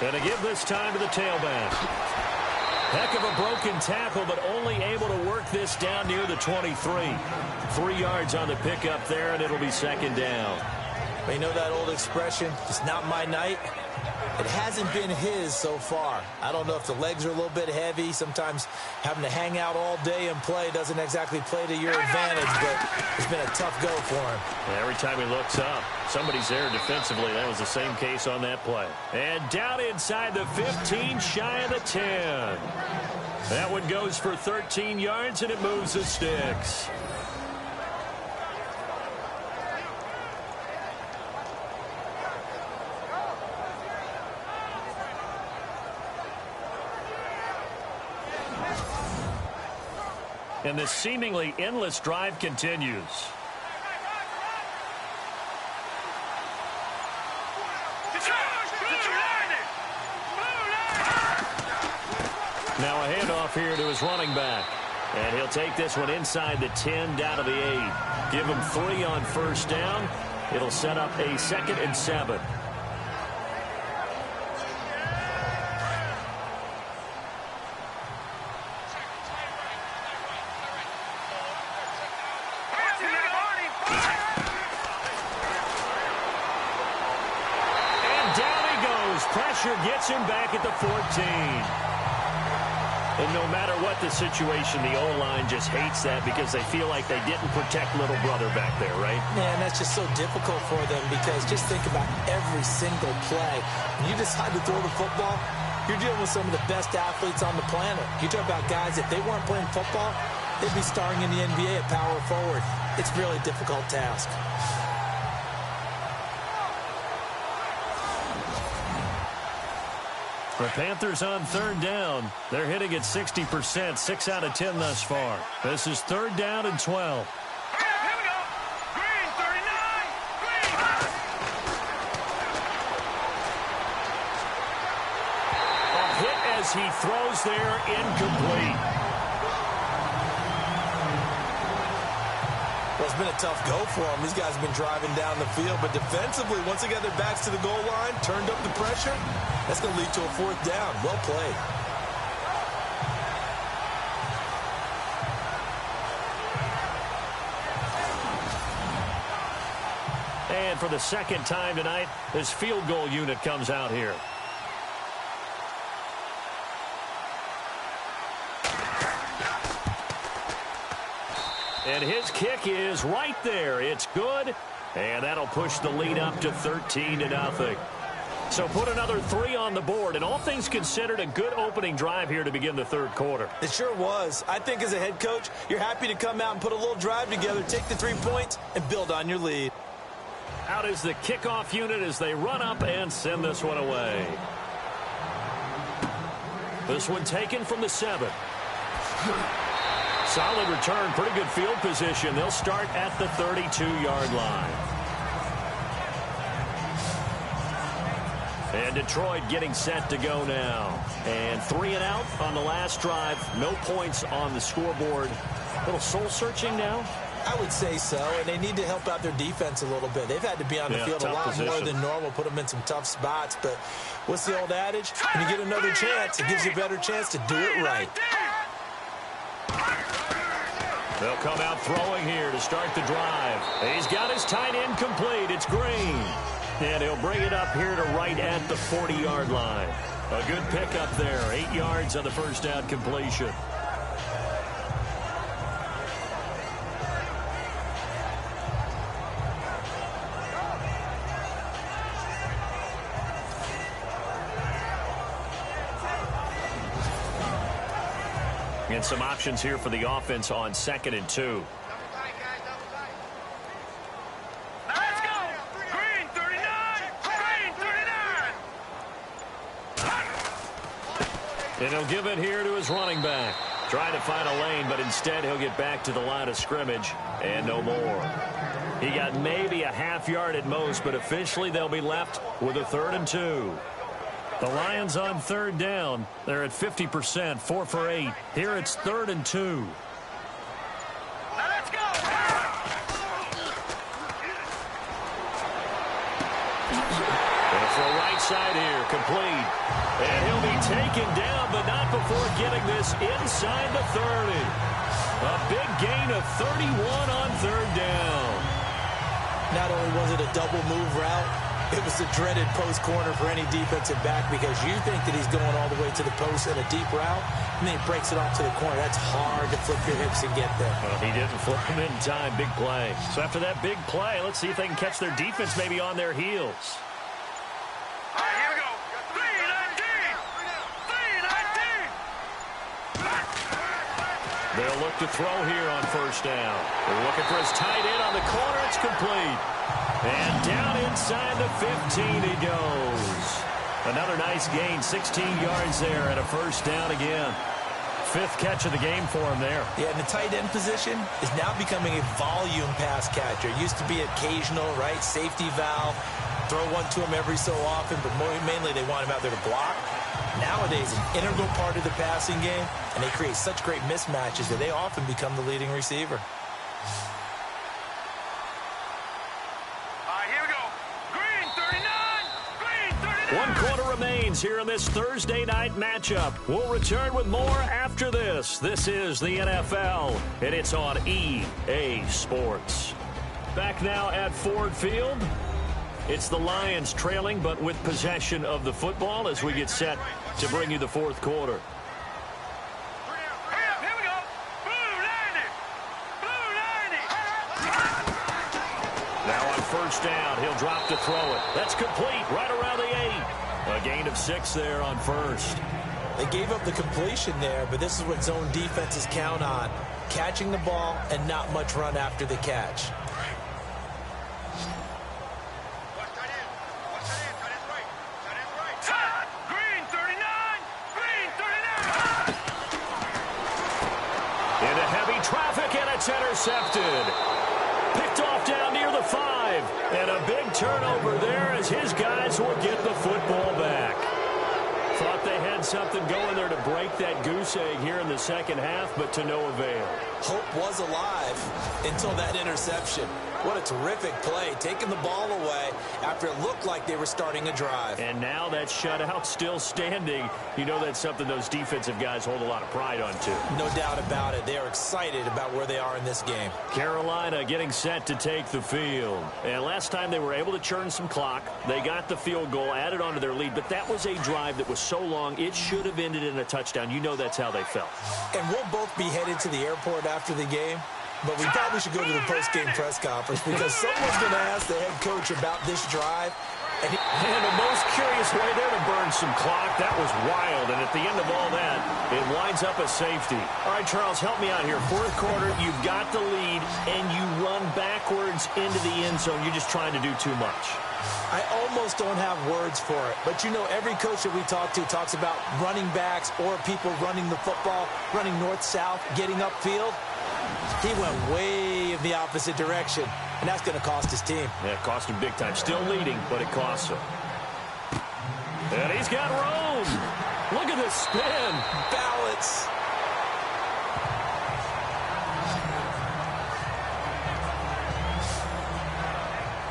And to give this time to the tailback. Heck of a broken tackle, but only able to work this down near the 23. 3 yards on the pickup there, and it'll be 2nd down. But you know that old expression, it's not my night? It hasn't been his so far. I don't know if the legs are a little bit heavy. Sometimes having to hang out all day and play doesn't exactly play to your advantage, but it's been a tough go for him. Every time he looks up, somebody's there defensively. That was the same case on that play. And down inside the 15, shy of the 10. That one goes for 13 yards, and it moves the sticks. And this seemingly endless drive continues. Now a handoff here to his running back. And he'll take this one inside the 10 down to the 8. Give him 3 on 1st down. It'll set up a 2nd and 7. Pressure gets him back at the 14. And no matter what the situation, the O-line just hates that because they feel like they didn't protect little brother back there, right? Man, that's just so difficult for them because just think about every single play. When you decide to throw the football, you're dealing with some of the best athletes on the planet. You talk about guys, if they weren't playing football, they'd be starring in the NBA at power forward. It's a really difficult task. The Panthers on third down. They're hitting at 60%, 6 out of 10 thus far. This is third down and 12. Here we go. Green 39. Green. A hit as he throws there, incomplete. Well, it's been a tough go for them. These guys have been driving down the field, but defensively, once they got their backs to the goal line, turned up the pressure, that's going to lead to a fourth down. Well played. And for the second time tonight, this field goal unit comes out here. And his kick is right there. It's good, and that'll push the lead up to 13-0. So put another 3 on the board, and all things considered, a good opening drive here to begin the third quarter. It sure was. I think as a head coach, you're happy to come out and put a little drive together, take the 3 points, and build on your lead. Out is the kickoff unit as they run up and send this one away. This one taken from the 7. Solid return, pretty good field position. They'll start at the 32-yard line. And Detroit getting set to go now. And 3 and out on the last drive. No points on the scoreboard. A little soul-searching now? I would say so, and they need to help out their defense a little bit. They've had to be on the field a lot more than normal, put them in some tough spots. But what's the old adage? When you get another chance, it gives you a better chance to do it right. They'll come out throwing here to start the drive. He's got his tight end complete. It's Green. And he'll bring it up here to right at the 40-yard line. A good pickup there. 8 yards on the first down completion. And some options here for the offense on 2nd and 2. Let's go. Green 39. Green 39. And he'll give it here to his running back. Trying to find a lane, but instead he'll get back to the line of scrimmage and no more. He got maybe a half yard at most, but officially they'll be left with a 3rd and 2. The Lions on third down. They're at 50%, 4 for 8. Here it's 3rd and 2. Now let's go. And for right side here, complete. And he'll be taken down, but not before getting this inside the 30. A big gain of 31 on third down. Not only was it a double move route, it was a dreaded post corner for any defensive back because you think that he's going all the way to the post in a deep route, and then he breaks it off to the corner. That's hard to flip your hips and get there. Well, he didn't flip him in time. Big play. So after that big play, let's see if they can catch their defense maybe on their heels. All right, here we go. 3-19. 3-19. They'll look to throw here on first down. They're looking for his tight end on the corner. It's complete. And down inside the 15 he goes. Another nice gain, 16 yards there and a first down again. 5th catch of the game for him there. Yeah, and the tight end position is now becoming a volume pass catcher. It used to be occasional, right? Safety valve. Throw one to him every so often, but mainly they want him out there to block. Nowadays, an integral part of the passing game, and they create such great mismatches that they often become the leading receiver. One quarter remains here in this Thursday night matchup. We'll return with more after this. This is the NFL, and it's on EA Sports. Back now at Ford Field. It's the Lions trailing, but with possession of the football as we get set to bring you the fourth quarter. Here we go. Blue 90. Blue 90. Now on first down, he'll drop to throw it. That's complete right around the 8. A gain of 6 there on first. They gave up the completion there, but this is what zone defenses count on. Catching the ball and not much run after the catch. Green 39! Green 39! Into heavy traffic, and it's intercepted. Picked off down near the 5. And a big turnover there as his guys will get the football back. Thought they had something going there to break that goose egg here in the second half, but to no avail. Hope was alive until that interception. What a terrific play, taking the ball away after it looked like they were starting a drive. And now that shutout still standing. You know that's something those defensive guys hold a lot of pride on, too. No doubt about it. They are excited about where they are in this game. Carolina getting set to take the field. And last time they were able to churn some clock. They got the field goal, added on to their lead. But that was a drive that was so long, it should have ended in a touchdown. You know that's how they felt. And we'll both be headed to the airport after the game. But we probably should go to the post-game press conference because someone's going to ask the head coach about this drive. And the most curious way there to burn some clock. That was wild. And at the end of all that, it winds up a safety. All right, Charles, help me out here. Fourth quarter, you've got the lead, and you run backwards into the end zone. You're just trying to do too much. I almost don't have words for it. But, you know, every coach that we talk to talks about running backs or people running the football, running north-south, getting upfield. He went way in the opposite direction, and that's going to cost his team. Yeah, it cost him big time. Still leading, but it costs him. And he's got room. Look at this spin. Balance.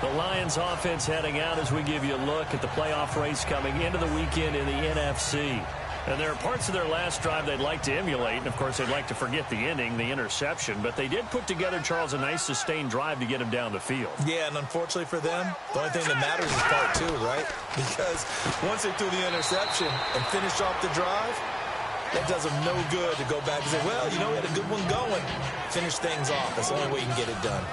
The Lions offense heading out as we give you a look at the playoff race coming into the weekend in the NFC. And there are parts of their last drive they'd like to emulate. And, of course, they'd like to forget the ending, the interception. But they did put together, Charles, a nice sustained drive to get him down the field. Yeah, and unfortunately for them, the only thing that matters is part 2, right? Because once they threw the interception and finished off the drive, that does them no good to go back and say, well, you know, we had a good one going. Finish things off. That's the only way you can get it done.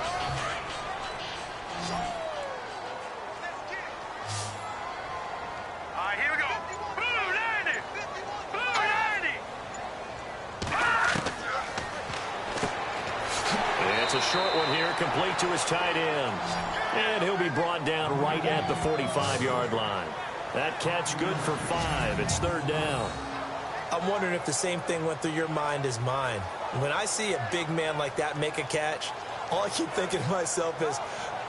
A short one here, complete to his tight end. And he'll be brought down right at the 45-yard line. That catch good for 5. It's third down. I'm wondering if the same thing went through your mind as mine. When I see a big man like that make a catch, all I keep thinking to myself is,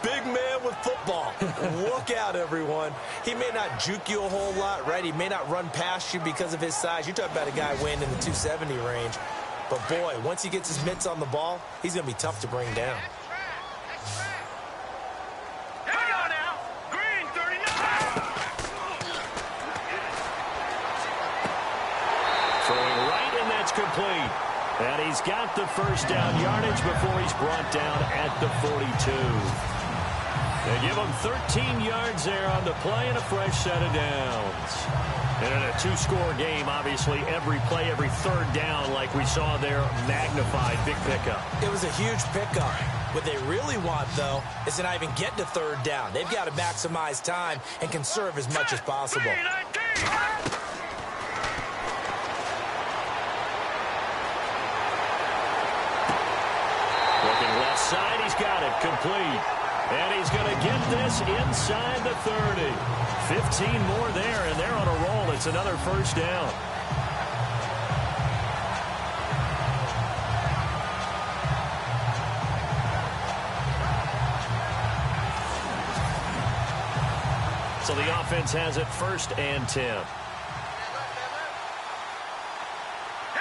big man with football. Look out, everyone. He may not juke you a whole lot, right? He may not run past you because of his size. You're talking about a guy weighing in the 270 range. But, boy, once he gets his mitts on the ball, he's going to be tough to bring down. Here we go now. Green 39. Throwing right, and that's complete. And he's got the first down yardage before he's brought down at the 42. They give him 13 yards there on the play and a fresh set of downs. And in a 2-score game, obviously, every play, every third down, like we saw there, magnified, big pickup. It was a huge pickup. What they really want, though, is to not even get to third down. They've got to maximize time and conserve as much as possible. Looking left side, he's got it, complete. And he's going to get this inside the 30. 15 more there, and they're on a roll. It's another first down. So the offense has it 1st and 10. Here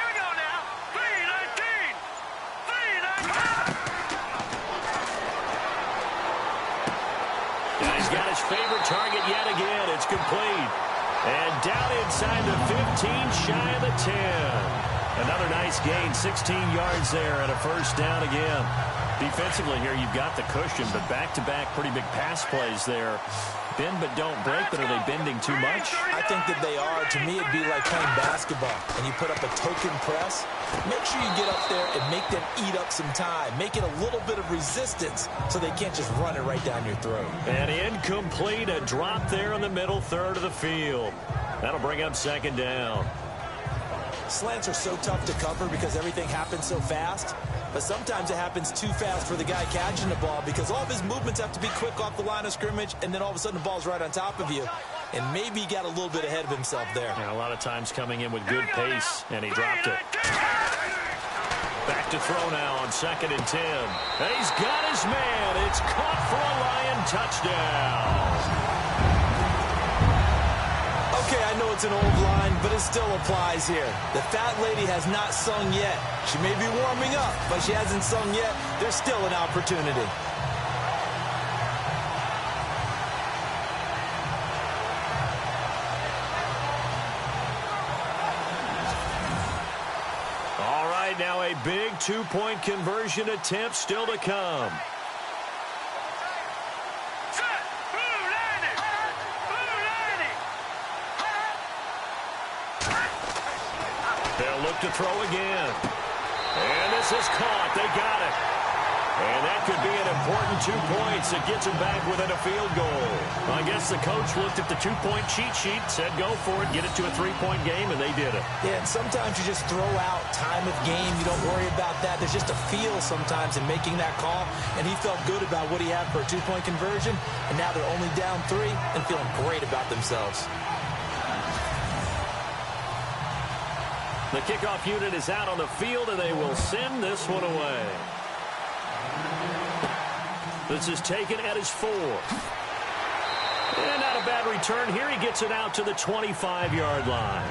we go now. 3-19. 3-19. And he's got his favorite target yet again. It's complete. And down inside the 15, shy of the 10. Another nice gain, 16 yards there and a first down again. Defensively here, you've got the cushion, but back-to-back pretty big pass plays there. Bend but don't break, but are they bending too much? I think that they are. To me, it'd be like playing basketball, and you put up a token press. Make sure you get up there and make them eat up some time. Make it a little bit of resistance so they can't just run it right down your throat. And incomplete, a drop there in the middle third of the field. That'll bring up second down. Slants are so tough to cover because everything happens so fast. But sometimes it happens too fast for the guy catching the ball because all of his movements have to be quick off the line of scrimmage, and then all of a sudden the ball's right on top of you. And maybe he got a little bit ahead of himself there. Yeah, a lot of times coming in with good pace, and he dropped it. Back to throw now on 2nd and 10. And he's got his man. It's caught for a Lion touchdown. Okay, I know it's an old line, but it still applies here. The fat lady has not sung yet. She may be warming up, but she hasn't sung yet. There's still an opportunity. All right, now a big 2-point conversion attempt still to come. They'll look to throw again. And this is caught. They got it. And that could be an important 2 points. It gets them back within a field goal. I guess the coach looked at the 2-point cheat sheet, said go for it, get it to a 3-point game, and they did it. Yeah, and sometimes you just throw out time of game. You don't worry about that. There's just a feel sometimes in making that call, and he felt good about what he had for a 2-point conversion, and now they're only down 3 and feeling great about themselves. The kickoff unit is out on the field, and they will send this one away. This is taken at his 4. And not a bad return here. He gets it out to the 25-yard line.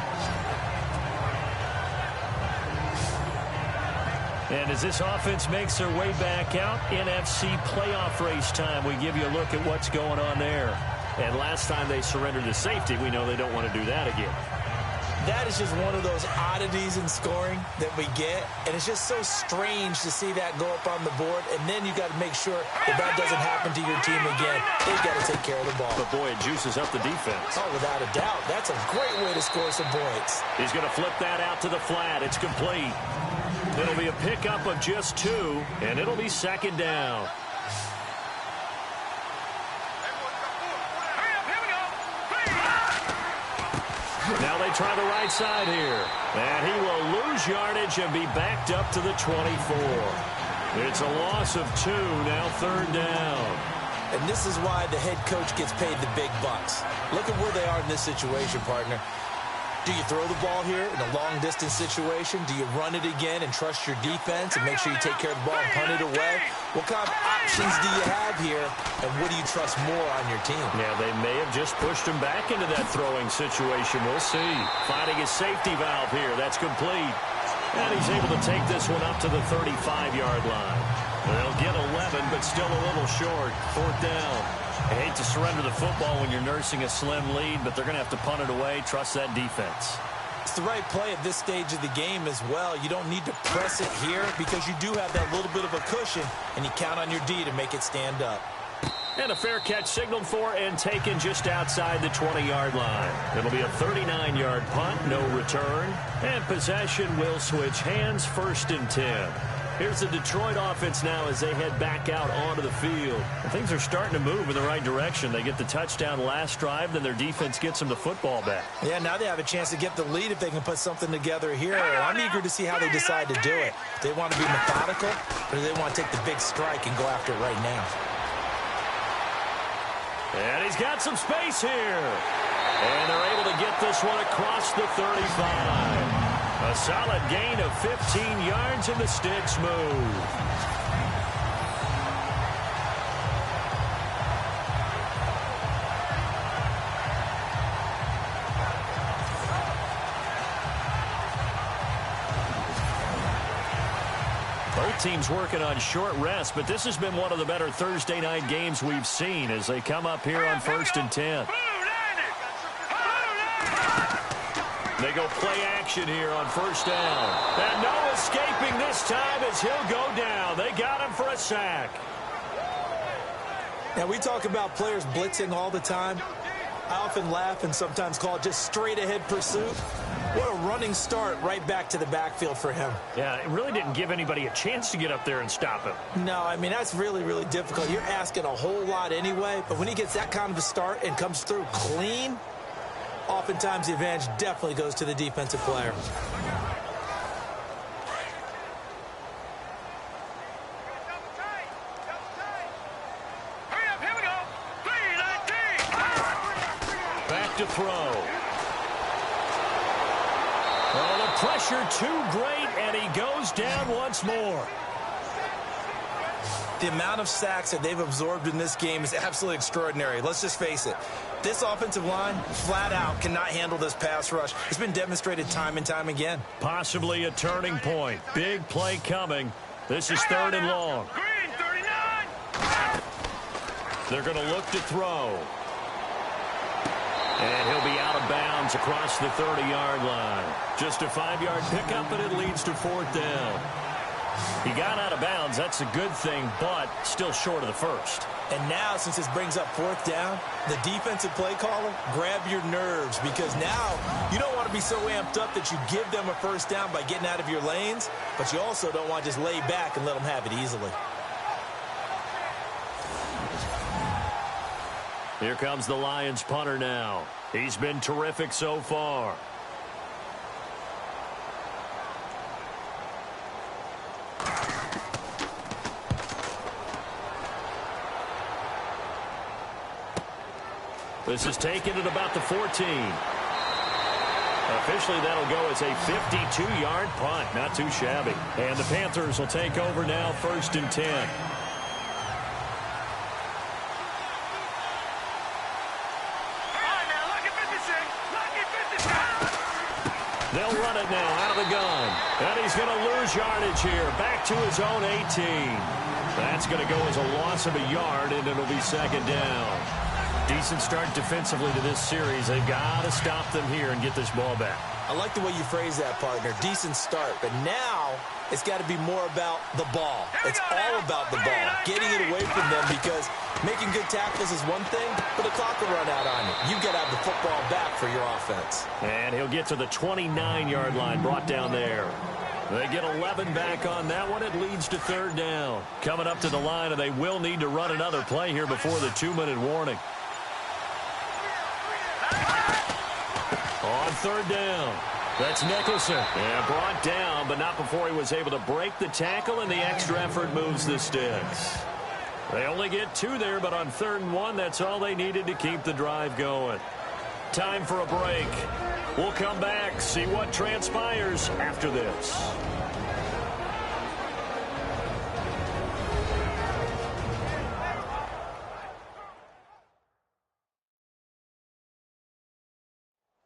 And as this offense makes their way back out, NFC playoff race time, we give you a look at what's going on there. And last time they surrendered to safety, we know they don't want to do that again. That is just one of those oddities in scoring that we get, and it's just so strange to see that go up on the board, and then you got to make sure that that doesn't happen to your team again. They've got to take care of the ball. But, boy, it juices up the defense. Oh, without a doubt. That's a great way to score some points. He's going to flip that out to the flat. It's complete. It'll be a pickup of just 2, and it'll be 2nd down. Now they try the right side here. And he will lose yardage and be backed up to the 24. It's a loss of 2, now 3rd down. And this is why the head coach gets paid the big bucks. Look at where they are in this situation, partner. Do you throw the ball here in a long-distance situation? Do you run it again and trust your defense and make sure you take care of the ball and punt it away? What kind of options do you have here, and what do you trust more on your team? Yeah, they may have just pushed him back into that throwing situation. We'll see. Finding his safety valve here. That's complete. And he's able to take this one up to the 35-yard line. They'll get 11, but still a little short. 4th down. I hate to surrender the football when you're nursing a slim lead, but they're going to have to punt it away. Trust that defense. It's the right play at this stage of the game as well. You don't need to press it here because you do have that little bit of a cushion, and you count on your D to make it stand up. And a fair catch signaled for and taken just outside the 20-yard line. It'll be a 39-yard punt, no return. And possession will switch hands, 1st and 10. Here's the Detroit offense now as they head back out onto the field. And things are starting to move in the right direction. They get the touchdown last drive, then their defense gets them the football back. Yeah, now they have a chance to get the lead if they can put something together here. I'm eager to see how they decide to do it. Do they want to be methodical, or do they want to take the big strike and go after it right now? And he's got some space here. And they're able to get this one across the 35. A solid gain of 15 yards, and the sticks move. Both teams working on short rest, but this has been one of the better Thursday night games we've seen as they come up here on 1st and 10. They go play action here on 1st down. And no escaping this time as he'll go down. They got him for a sack. Now, we talk about players blitzing all the time. I often laugh and sometimes call it just straight-ahead pursuit. What a running start right back to the backfield for him. Yeah, it really didn't give anybody a chance to get up there and stop him. No, I mean, that's really, really difficult. You're asking a whole lot anyway, but when he gets that kind of a start and comes through clean, oftentimes the advantage definitely goes to the defensive player. throw. Oh, the pressure too great, and he goes down once more. The amount of sacks that they've absorbed in this game is absolutely extraordinary. Let's just face it. This offensive line, flat out, cannot handle this pass rush. It's been demonstrated time and time again. Possibly a turning point. Big play coming. This is 3rd and long. Green, 39. They're going to look to throw. And he'll be out of bounds across the 30-yard line. Just a 5-yard pickup, and it leads to 4th down. He got out of bounds. That's a good thing, but still short of the first. And now, since this brings up 4th down, the defensive play caller, grab your nerves, because now you don't want to be so amped up that you give them a 1st down by getting out of your lanes, but you also don't want to just lay back and let them have it easily. Here comes the Lions punter now. He's been terrific so far. This is taken at about the 14. Officially, that'll go as a 52-yard punt. Not too shabby. And the Panthers will take over now, 1st and 10. They'll run it now out of the gun. And he's going to lose yardage here. Back to his own 18. That's going to go as a loss of a yard, and it'll be 2nd down. Decent start defensively to this series. They've got to stop them here and get this ball back. I like the way you phrase that, partner. Decent start. But now it's got to be more about the ball. It's all about the ball. Getting it away from them, because making good tackles is one thing, but the clock will run out on you. You've got to have the football back for your offense. And he'll get to the 29-yard line, brought down there. They get 11 back on that one. It leads to 3rd down. Coming up to the line, and they will need to run another play here before the 2-minute warning. On 3rd down, that's Nicholson. Yeah, brought down, but not before he was able to break the tackle, and the extra effort moves the sticks. They only get 2 there, but on 3rd and 1, that's all they needed to keep the drive going. Time for a break. We'll come back, see what transpires after this.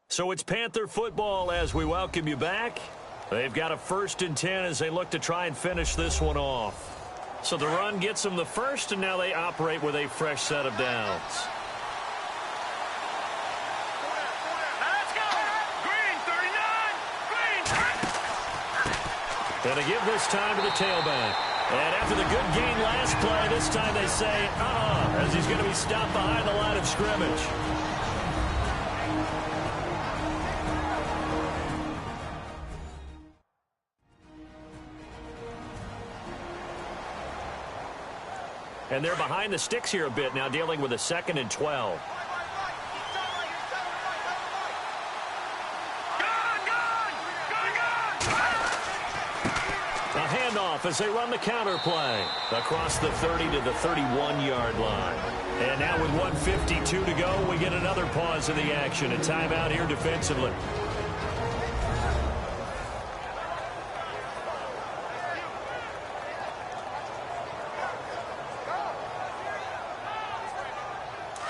So it's Panther football as we welcome you back. They've got a 1st and 10 as they look to try and finish this one off. So the run gets them the first, and now they operate with a fresh set of downs. Let's go. Green, 39. Green. And they give this time to the tailback. And after the good gain last play, this time they say, as he's going to be stopped behind the line of scrimmage. And they're behind the sticks here a bit now, dealing with a 2nd and 12. A handoff as they run the counter play across the 30 to the 31-yard line. And now with 1:52 to go, we get another pause in the action. A timeout here defensively.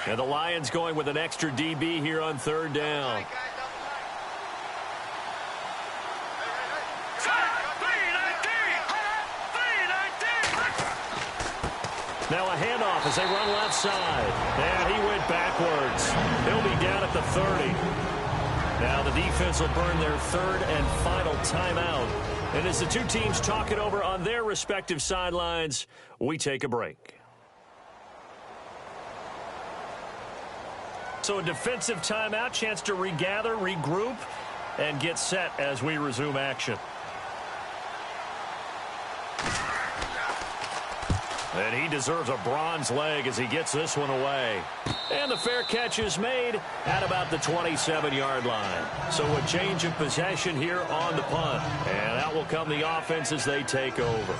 And the Lions going with an extra DB here on 3rd down. Now a handoff as they run left side. And he went backwards. He'll be down at the 30. Now the defense will burn their 3rd and final timeout. And as the two teams talk it over on their respective sidelines, we take a break. So a defensive timeout, chance to regather, regroup, and get set as we resume action. And he deserves a bronze leg as he gets this one away. And the fair catch is made at about the 27-yard line. So a change of possession here on the punt. And out will come the offense as they take over.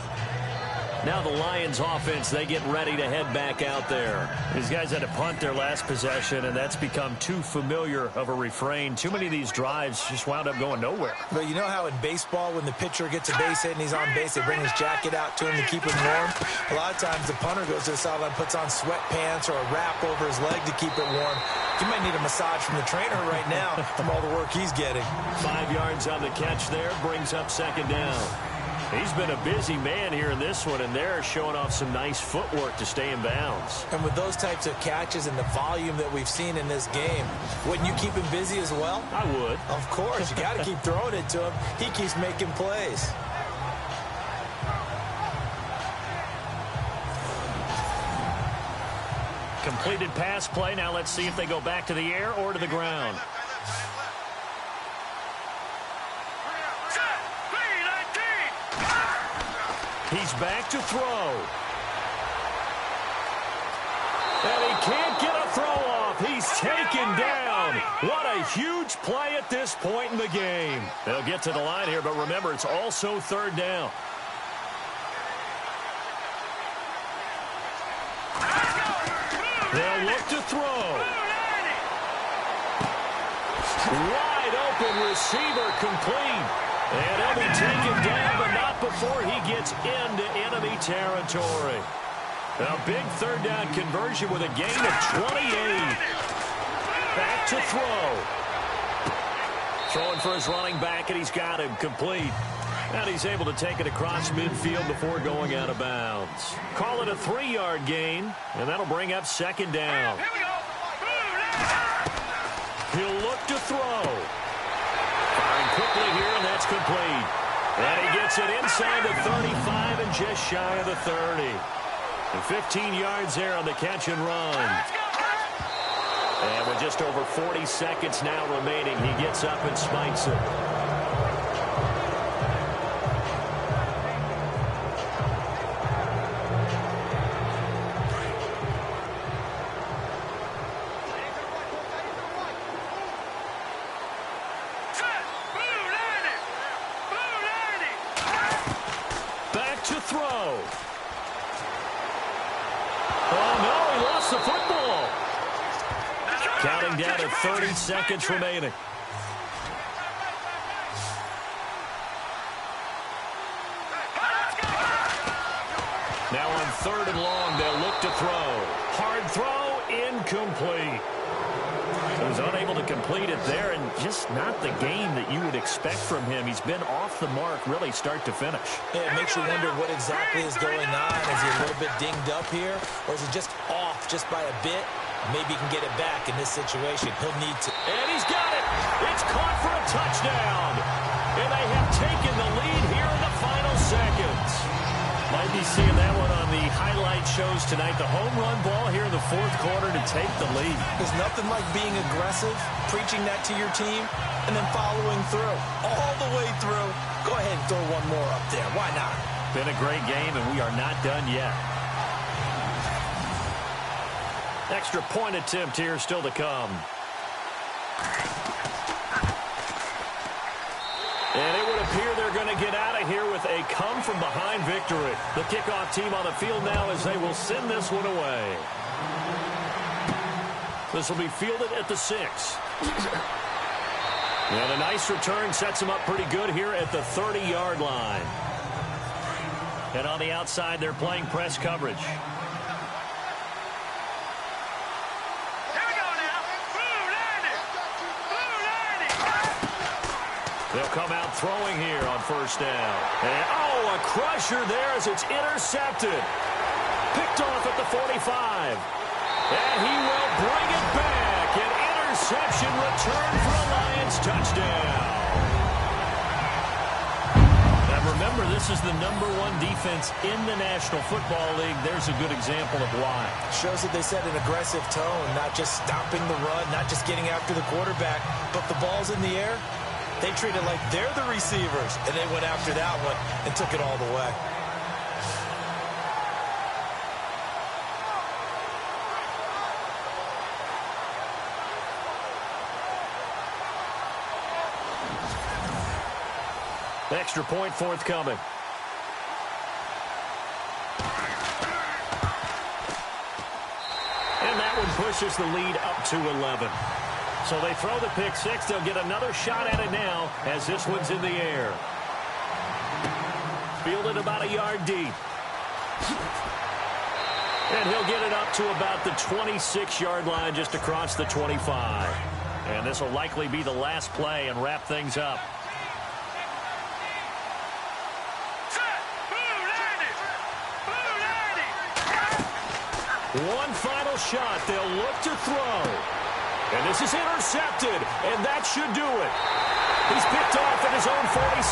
Now the Lions offense, they get ready to head back out there. These guys had to punt their last possession, and that's become too familiar of a refrain. Too many of these drives just wound up going nowhere. But you know how in baseball, when the pitcher gets a base hit and he's on base, they bring his jacket out to him to keep him warm? A lot of times the punter goes to the sideline, puts on sweatpants or a wrap over his leg to keep it warm. You might need a massage from the trainer right now from all the work he's getting. 5 yards on the catch there, brings up second down. He's been a busy man here in this one, and they're showing off some nice footwork to stay in bounds. And with those types of catches and the volume that we've seen in this game, wouldn't you keep him busy as well? I would. Of course. You got to keep throwing it to him. He keeps making plays. Completed pass play. Now let's see if they go back to the air or to the ground. He's back to throw. And he can't get a throw off. He's taken down. What a huge play at this point in the game. They'll get to the line here, but remember, it's also third down. They'll look to throw. Wide open receiver complete. And he'll be taken down, but not before he gets into enemy territory. A big third down conversion with a gain of 28. Back to throw. Throwing for his running back, and he's got him complete. And he's able to take it across midfield before going out of bounds. Call it a 3-yard gain, and that'll bring up second down. He'll look to throw. Firing quickly here, and that's complete. And he gets it inside the 35 and just shy of the 30. And 15 yards there on the catch and run. And with just over 40 seconds now remaining, he gets up and spikes it. Counting down to 30 seconds remaining. Now on third and long, they'll look to throw. Hard throw, incomplete. He was unable to complete it there, and just not the game that you would expect from him. He's been off the mark really start to finish. Yeah, it makes you wonder what exactly is going on. Is he a little bit dinged up here, or is he just off just by a bit? Maybe he can get it back in this situation. He'll need to. And he's got it. It's caught for a touchdown. And they have taken the lead here in the final seconds. Might be seeing that one on the highlight shows tonight. The home run ball here in the fourth quarter to take the lead. There's nothing like being aggressive, preaching that to your team, and then following through. All the way through. Go ahead and throw one more up there. Why not? Been a great game, and we are not done yet. Extra point attempt here still to come. And it would appear they're going to get out of here with a come-from-behind victory. The kickoff team on the field now as they will send this one away. This will be fielded at the 6. And a nice return sets them up pretty good here at the 30-yard line. And on the outside, they're playing press coverage. They'll come out throwing here on first down. And, a crusher there as it's intercepted. Picked off at the 45. And he will bring it back. An interception return for a Lions touchdown. Now remember, this is the #1 defense in the National Football League. There's a good example of why. Shows that they set an aggressive tone, not just stopping the run, not just getting after the quarterback, but the ball's in the air. They treat it like they're the receivers, and they went after that one and took it all the way. Extra point forthcoming. pushes the lead up to 11. So they throw the pick six. They'll get another shot at it now as this one's in the air. Fielded about a yard deep. And he'll get it up to about the 26-yard line, just across the 25. And this will likely be the last play and wrap things up. One final shot. They'll look to throw. And this is intercepted, and that should do it. He's picked off at his own 46,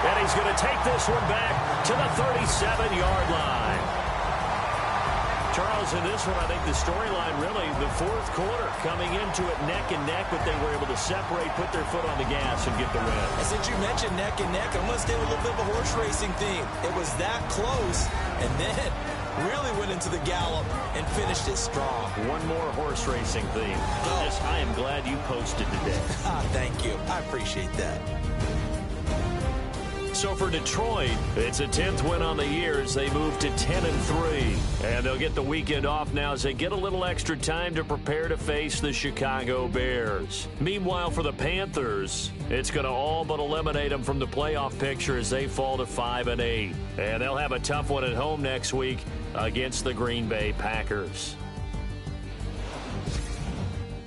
and he's going to take this one back to the 37-yard line. Charles, in this one, I think the storyline really, the fourth quarter, coming into it neck and neck, but they were able to separate, put their foot on the gas, and get the win. And since you mentioned neck and neck, I'm going to stay with a little bit of a horse racing theme. It was that close, and then really went into the gallop and finished it strong. One more horse racing theme. I am glad you posted today. Thank you. I appreciate that. So for Detroit, it's a 10th win on the year as they move to 10-3. And they'll get the weekend off now as they get a little extra time to prepare to face the Chicago Bears. Meanwhile, for the Panthers, it's going to all but eliminate them from the playoff picture as they fall to 5-8. And they'll have a tough one at home next week against the Green Bay Packers.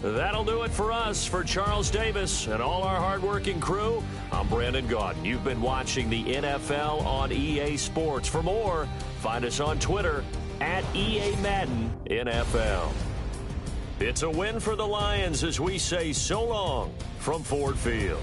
That'll do it for us. For Charles Davis and all our hardworking crew, I'm Brandon Gaudin. You've been watching the NFL on EA Sports. For more, find us on Twitter at EA Madden NFL. It's a win for the Lions as we say so long from Ford Field.